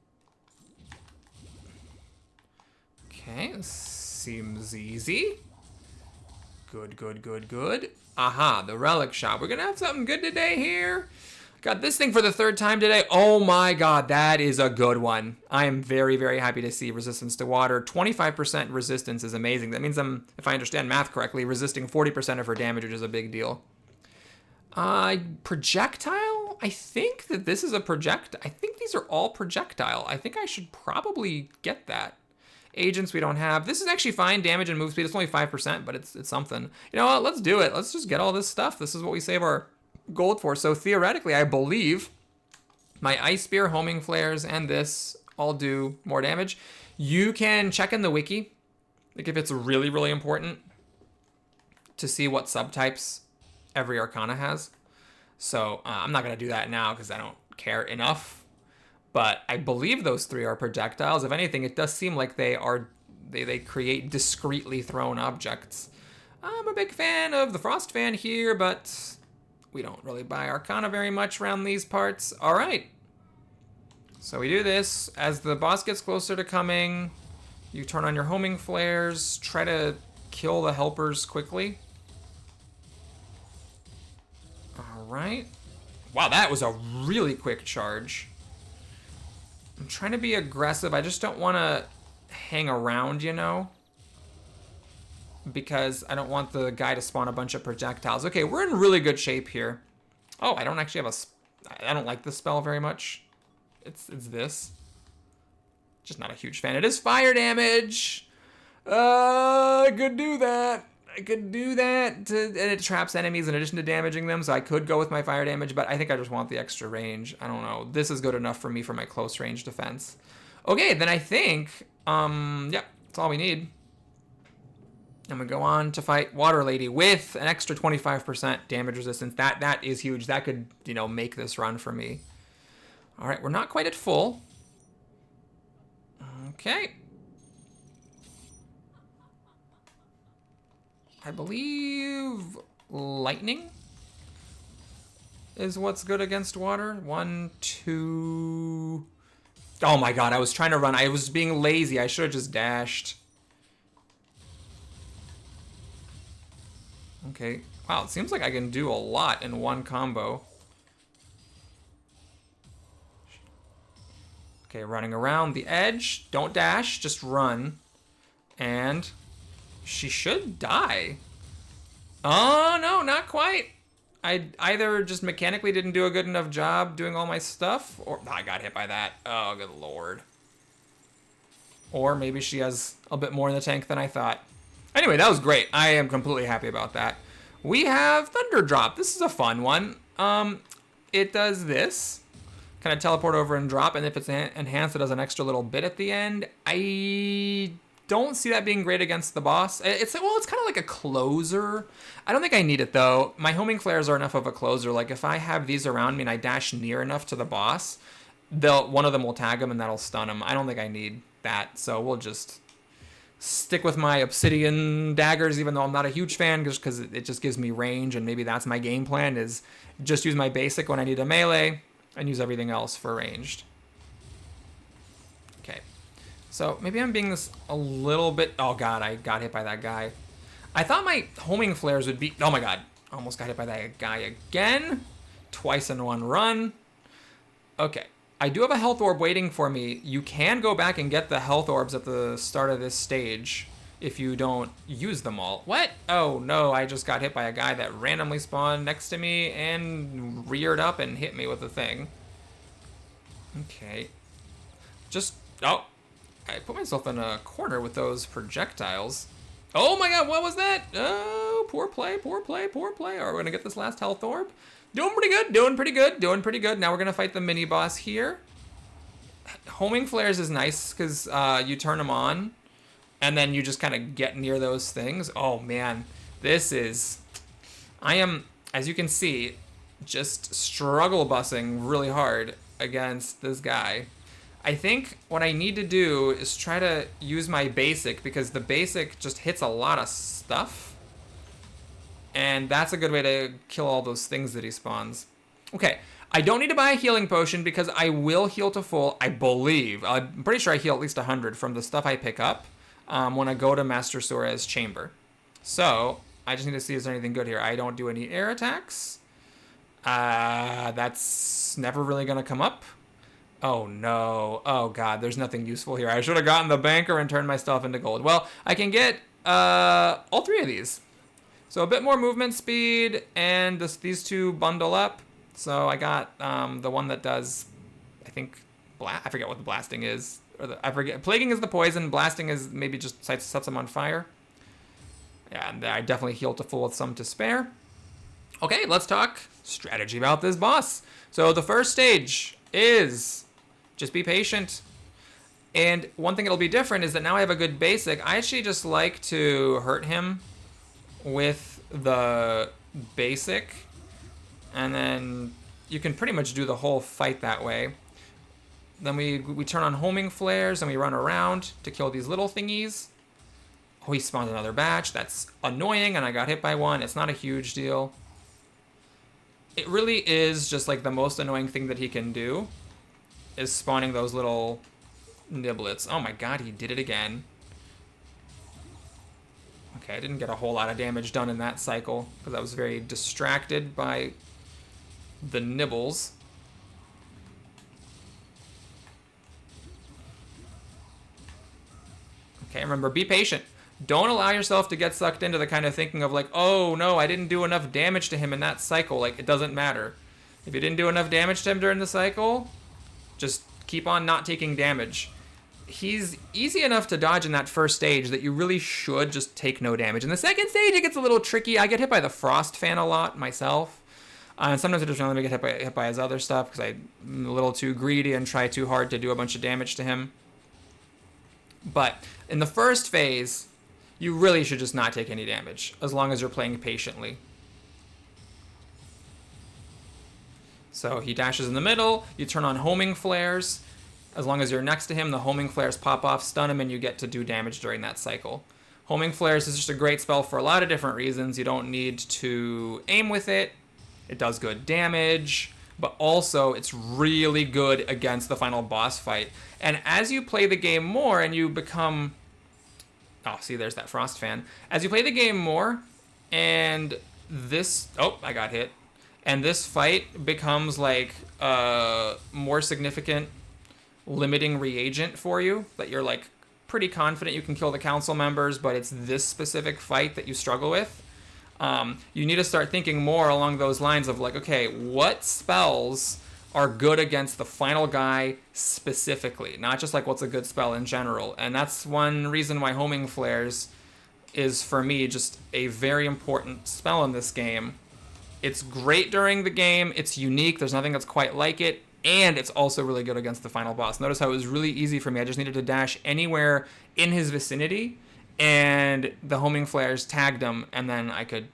Speaker 1: Okay, this seems easy. Good, good, good, good. Aha, the relic shop. We're gonna have something good today here. Got this thing for the third time today. Oh my god, that is a good one. I am very, very happy to see resistance to water. 25% resistance is amazing. That means I'm, if I understand math correctly, resisting 40% of her damage, which is a big deal. Projectile? I think that this is a I think these are all projectile. I think I should probably get that. Agents we don't have. This is actually fine. Damage and move speed. It's only 5%, but it's something. You know what? Let's do it. Let's just get all this stuff. This is what we save our gold for. So theoretically, I believe my Ice Spear, Homing Flares, and this all do more damage. You can check in the wiki, like if it's really, really important, to see what subtypes every Arcana has. So I'm not going to do that now because I don't care enough. But I believe those three are projectiles. If anything, it does seem like they create discreetly thrown objects. I'm a big fan of the Frost Fan here, but we don't really buy Arcana very much around these parts. All right. So we do this. As the boss gets closer to coming, you turn on your Homing Flares, try to kill the helpers quickly. All right. Wow, that was a really quick charge. I'm trying to be aggressive. I just don't want to hang around, you know, because I don't want the guy to spawn a bunch of projectiles. Okay, we're in really good shape here. Oh, I don't actually have I don't like this spell very much. It's this. Just not a huge fan. It is fire damage. I could do that. I could do that, and it traps enemies in addition to damaging them, so I could go with my fire damage, but I think I just want the extra range. I don't know. This is good enough for me for my close range defense. Okay, then I think, yeah, that's all we need. I'm gonna go on to fight Water Lady with an extra 25% damage resistance. That is huge. That could, you know, make this run for me. All right, we're not quite at full. Okay. I believe lightning is what's good against water. 1, 2... Oh my god, I was trying to run. I was being lazy. I should have just dashed. Okay. Wow, it seems like I can do a lot in one combo. Okay, running around the edge. Don't dash, just run. And she should die. Oh, no, not quite. I either just mechanically didn't do a good enough job doing all my stuff, or I got hit by that. Oh, good lord. Or maybe she has a bit more in the tank than I thought. Anyway, that was great. I am completely happy about that. We have Thunder Drop. This is a fun one. It does this. Kind of teleport over and drop, and if it's enhanced, it does an extra little bit at the end. I don't see that being great against the boss. It's kind of like a closer. I don't think I need it though. My Homing Flares are enough of a closer. Like if I have these around me and I dash near enough to the boss, one of them will tag him and that'll stun him. I don't think I need that, so we'll just stick with my Obsidian daggers, even though I'm not a huge fan, just because it just gives me range, and maybe that's my game plan, is just use my basic when I need a melee and use everything else for ranged. Okay. So maybe I'm being this a little bit... Oh, God, I got hit by that guy. I thought my homing flares would be... Oh, my God. Almost got hit by that guy again. Twice in one run. Okay. I do have a health orb waiting for me. You can go back and get the health orbs at the start of this stage if you don't use them all. What? Oh, no. I just got hit by a guy that randomly spawned next to me and reared up and hit me with a thing. Okay. Just... Oh. I put myself in a corner with those projectiles. Oh my God, what was that? Oh, poor play, poor play, poor play. Are we gonna get this last health orb? Doing pretty good, doing pretty good, doing pretty good. Now we're gonna fight the mini boss here. Homing flares is nice because you turn them on and then you just kind of get near those things. Oh man, this is... I am, as you can see, just struggle bussing really hard against this guy. I think what I need to do is try to use my basic, because the basic just hits a lot of stuff. And that's a good way to kill all those things that he spawns. Okay, I don't need to buy a healing potion because I will heal to full, I believe. I'm pretty sure I heal at least 100 from the stuff I pick up when I go to Master Sora's chamber. So, I just need to see if there's anything good here. I don't do any air attacks. That's never really going to come up. Oh no. Oh God, there's nothing useful here. I should have gotten the banker and turned my stuff into gold. Well, I can get all three of these. So a bit more movement speed, and these two bundle up. So I got the one that does, I think, I forget what the blasting is. I forget. Plaguing is the poison. Blasting is maybe just sets them on fire. Yeah, and I definitely heal to full with some to spare. Okay, let's talk strategy about this boss. So the first stage is... just be patient. And one thing that'll be different is that now I have a good basic. I actually just like to hurt him with the basic. And then you can pretty much do the whole fight that way. Then we turn on homing flares and we run around to kill these little thingies. Oh, he spawned another batch. That's annoying, and I got hit by one. It's not a huge deal. It really is just like the most annoying thing that he can do is spawning those little niblets. Oh my God, he did it again. Okay, I didn't get a whole lot of damage done in that cycle because I was very distracted by the nibbles. Okay, remember, be patient. Don't allow yourself to get sucked into the kind of thinking of like, oh no, I didn't do enough damage to him in that cycle. Like, it doesn't matter. If you didn't do enough damage to him during the cycle, just keep on not taking damage. He's easy enough to dodge in that first stage that you really should just take no damage. In the second stage, it gets a little tricky. I get hit by the Frost Fan a lot myself. And sometimes I just randomly get hit by his other stuff because I'm a little too greedy and try too hard to do a bunch of damage to him. But in the first phase, you really should just not take any damage as long as you're playing patiently. So he dashes in the middle, you turn on homing flares. As long as you're next to him, the homing flares pop off, stun him, and you get to do damage during that cycle. Homing flares is just a great spell for a lot of different reasons. You don't need to aim with it. It does good damage, but also it's really good against the final boss fight. And as you play the game more and you become... Oh, see, there's that Frost Fan. As you play the game more, and this... Oh, I got hit. And this fight becomes like a more significant limiting reagent for you, that you're like pretty confident you can kill the council members, but it's this specific fight that you struggle with. You need to start thinking more along those lines of like, okay, what spells are good against the final guy specifically, not just like what's a good spell in general. And that's one reason why homing flares is, for me, just a very important spell in this game. It's great during the game, it's unique, there's nothing that's quite like it, and it's also really good against the final boss. Notice how it was really easy for me. I just needed to dash anywhere in his vicinity, and the homing flares tagged him, and then I could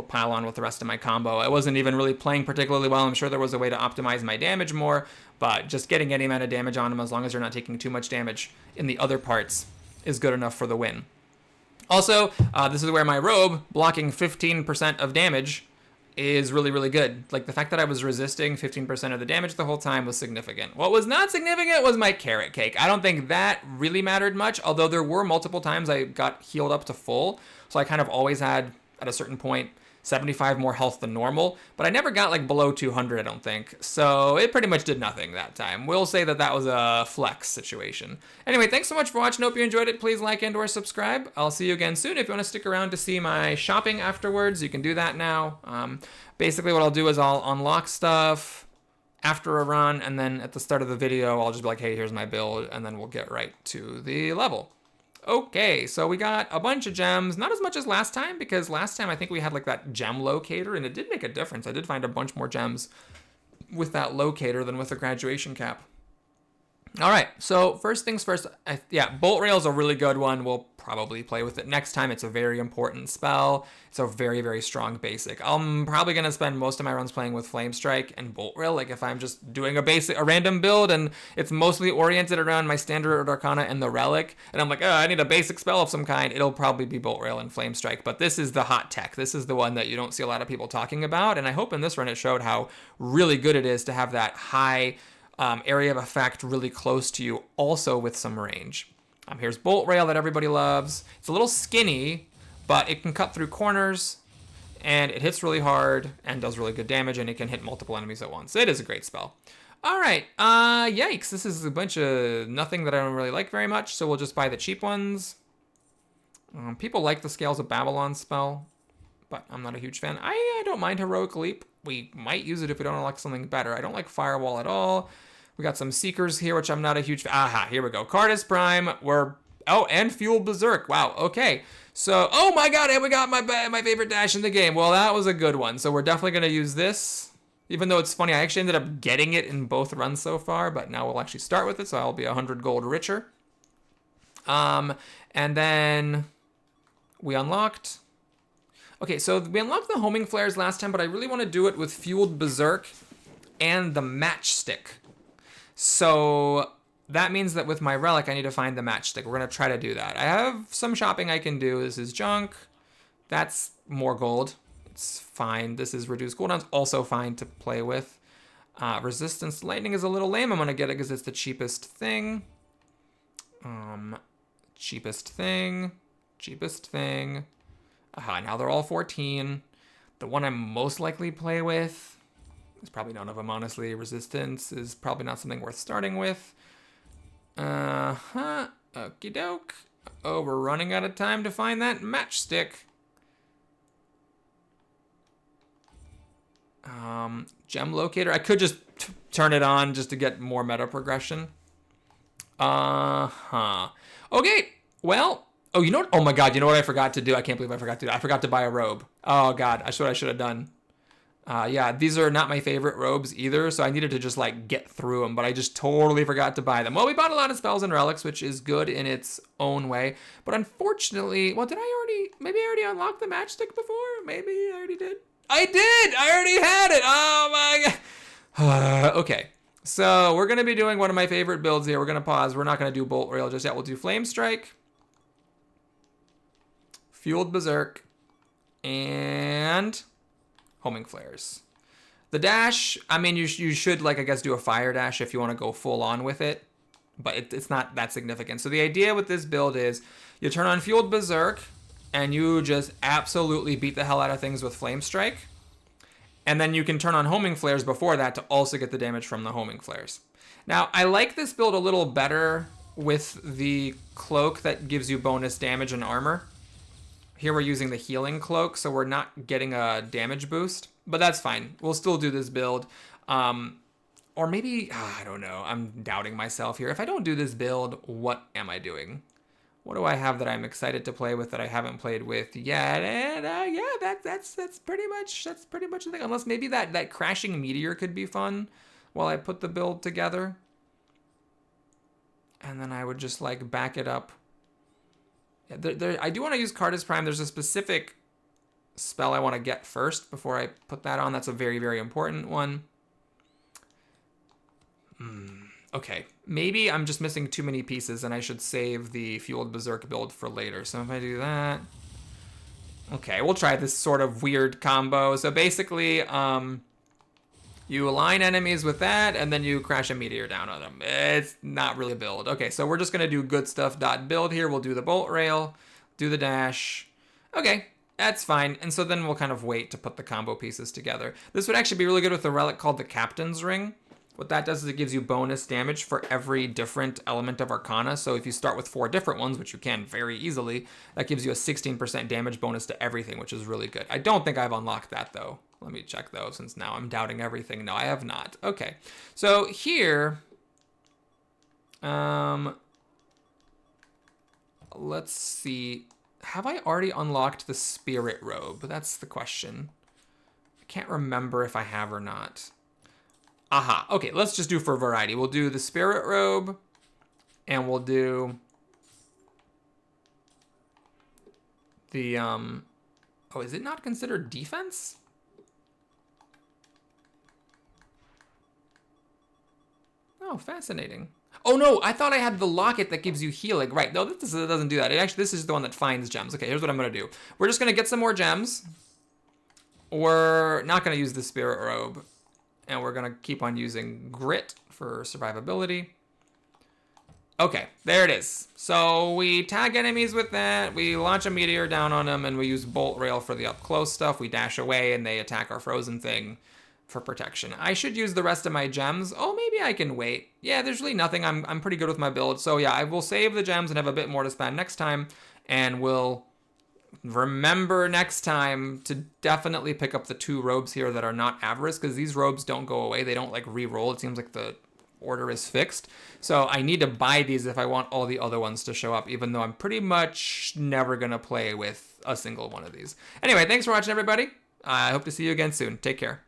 Speaker 1: pile on with the rest of my combo. I wasn't even really playing particularly well. I'm sure there was a way to optimize my damage more, but just getting any amount of damage on him, as long as you're not taking too much damage in the other parts, is good enough for the win. Also, this is where my robe, blocking 15% of damage is really, really good. Like, the fact that I was resisting 15% of the damage the whole time was significant. What was not significant was my carrot cake. I don't think that really mattered much, although there were multiple times I got healed up to full. So I kind of always had, at a certain point, 75 more health than normal, but I never got like below 200, I don't think. So it pretty much did nothing that time. We'll say that that was a flex situation. Anyway, thanks so much for watching. Hope you enjoyed it. Please like and or subscribe. I'll see you again soon. If you want to stick around to see my shopping afterwards, you can do that now. Basically what I'll do is I'll unlock stuff after a run, and then at the start of the video, I'll just be like, hey, here's my build, and then we'll get right to the level. Okay, so we got a bunch of gems, not as much as last time, because last time I think we had like that gem locator, and it did make a difference. I did find a bunch more gems with that locator than with the graduation cap. All right, so first things first, yeah, Bolt Rail is a really good one. We'll probably play with it next time. It's a very important spell. It's a very, very strong basic. I'm probably going to spend most of my runs playing with Flame Strike and Bolt Rail. Like if I'm just doing a random build and it's mostly oriented around my Standard Arcana and the Relic, and I'm like, oh, I need a basic spell of some kind, it'll probably be Bolt Rail and Flame Strike. But this is the hot tech. This is the one that you don't see a lot of people talking about, and I hope in this run it showed how really good it is to have that high area of effect really close to you, also with some range. Here's Bolt Rail that everybody loves. It's a little skinny, but it can cut through corners, and it hits really hard and does really good damage, and it can hit multiple enemies at once. It is a great spell. All right, yikes. This is a bunch of nothing that I don't really like very much, so we'll just buy the cheap ones. People like the Scales of Babylon spell, but I'm not a huge fan. I don't mind Heroic Leap. We might use it if we don't unlock something better. I don't like Firewall at all. We got some Seekers here, which I'm not a huge fan. Aha, here we go. Cardus Prime. And Fueled Berserk. Wow, okay. So, oh my god, and we got my favorite dash in the game. Well, that was a good one. So we're definitely going to use this. Even though it's funny, I actually ended up getting it in both runs so far, but now we'll actually start with it, so I'll be 100 gold richer. And then we unlocked... Okay, so we unlocked the Homing Flares last time, but I really want to do it with Fueled Berserk and the Matchstick. So that means that with my Relic, I need to find the Matchstick. We're going to try to do that. I have some shopping I can do. This is junk. That's more gold. It's fine. This is reduced cooldowns. Also fine to play with. Resistance to Lightning is a little lame. I'm going to get it because it's the cheapest thing. Cheapest thing. Aha, now they're all 14. The one I'm most likely to play with is probably none of them, honestly. Resistance is probably not something worth starting with. Okie doke. Oh, we're running out of time to find that Matchstick. Gem Locator. I could just turn it on just to get more meta progression. Okay, well... Oh, you know what? Oh my god, you know what I forgot to do? I can't believe I forgot to do. I forgot to buy a robe. Oh god, that's what I should have done. Yeah, these are not my favorite robes either, so I needed to just like get through them, but I just totally forgot to buy them. Well, we bought a lot of spells and relics, which is good in its own way, but unfortunately, well, maybe I already unlocked the Matchstick before? Maybe I already did. I did! I already had it! Oh my god! Okay, so we're gonna be doing one of my favorite builds here. We're gonna pause. We're not gonna do Bolt Rail just yet. We'll do Flame Strike, Fueled Berserk, and Homing Flares. The dash, I mean, you should, like, I guess, do a fire dash if you want to go full on with it, but it's not that significant. So the idea with this build is you turn on Fueled Berserk, and you just absolutely beat the hell out of things with Flame Strike, and then you can turn on Homing Flares before that to also get the damage from the Homing Flares. Now, I like this build a little better with the cloak that gives you bonus damage and armor. Here we're using the healing cloak, so we're not getting a damage boost, but that's fine. We'll still do this build. Or maybe, I don't know, I'm doubting myself here. If I don't do this build, what am I doing? What do I have that I'm excited to play with that I haven't played with yet? And yeah, that's pretty much the thing. Unless maybe that crashing meteor could be fun while I put the build together. And then I would just like back it up. I do want to use Cardus Prime. There's a specific spell I want to get first before I put that on. That's a very, very important one. Okay, maybe I'm just missing too many pieces and I should save the Fueled Berserk build for later. So if I do that, Okay, we'll try this sort of weird combo. So basically, you align enemies with that, and then you crash a meteor down on them. It's not really a build. Okay, so we're just going to do good stuff.build here. We'll do the bolt rail, do the dash. Okay, that's fine. And so then we'll kind of wait to put the combo pieces together. This would actually be really good with a relic called the Captain's Ring. What that does is it gives you bonus damage for every different element of Arcana. So if you start with 4 different ones, which you can very easily, that gives you a 16% damage bonus to everything, which is really good. I don't think I've unlocked that, though. Let me check, though, since now I'm doubting everything. No, I have not. Okay. So here, let's see. Have I already unlocked the Spirit Robe? That's the question. I can't remember if I have or not. Aha. Okay, let's just do for variety. We'll do the Spirit Robe, and we'll do the, oh, is it not considered defense? Oh, fascinating. Oh no, I thought I had the locket that gives you healing. Right, no, this doesn't do that. This is the one that finds gems. Okay, here's what I'm gonna do. We're just gonna get some more gems. We're not gonna use the Spirit Robe. And we're gonna keep on using grit for survivability. Okay, there it is. So we tag enemies with that, we launch a meteor down on them, and we use bolt rail for the up close stuff. We dash away and they attack our frozen thing for protection. I should use the rest of my gems. Oh, maybe I can wait. Yeah, there's really nothing. I'm pretty good with my build. So yeah, I will save the gems and have a bit more to spend next time, and we'll remember next time to definitely pick up the 2 robes here that are not Avarice, because these robes don't go away. They don't like re-roll. It seems like the order is fixed. So I need to buy these if I want all the other ones to show up, even though I'm pretty much never going to play with a single one of these. Anyway, thanks for watching, everybody. I hope to see you again soon. Take care.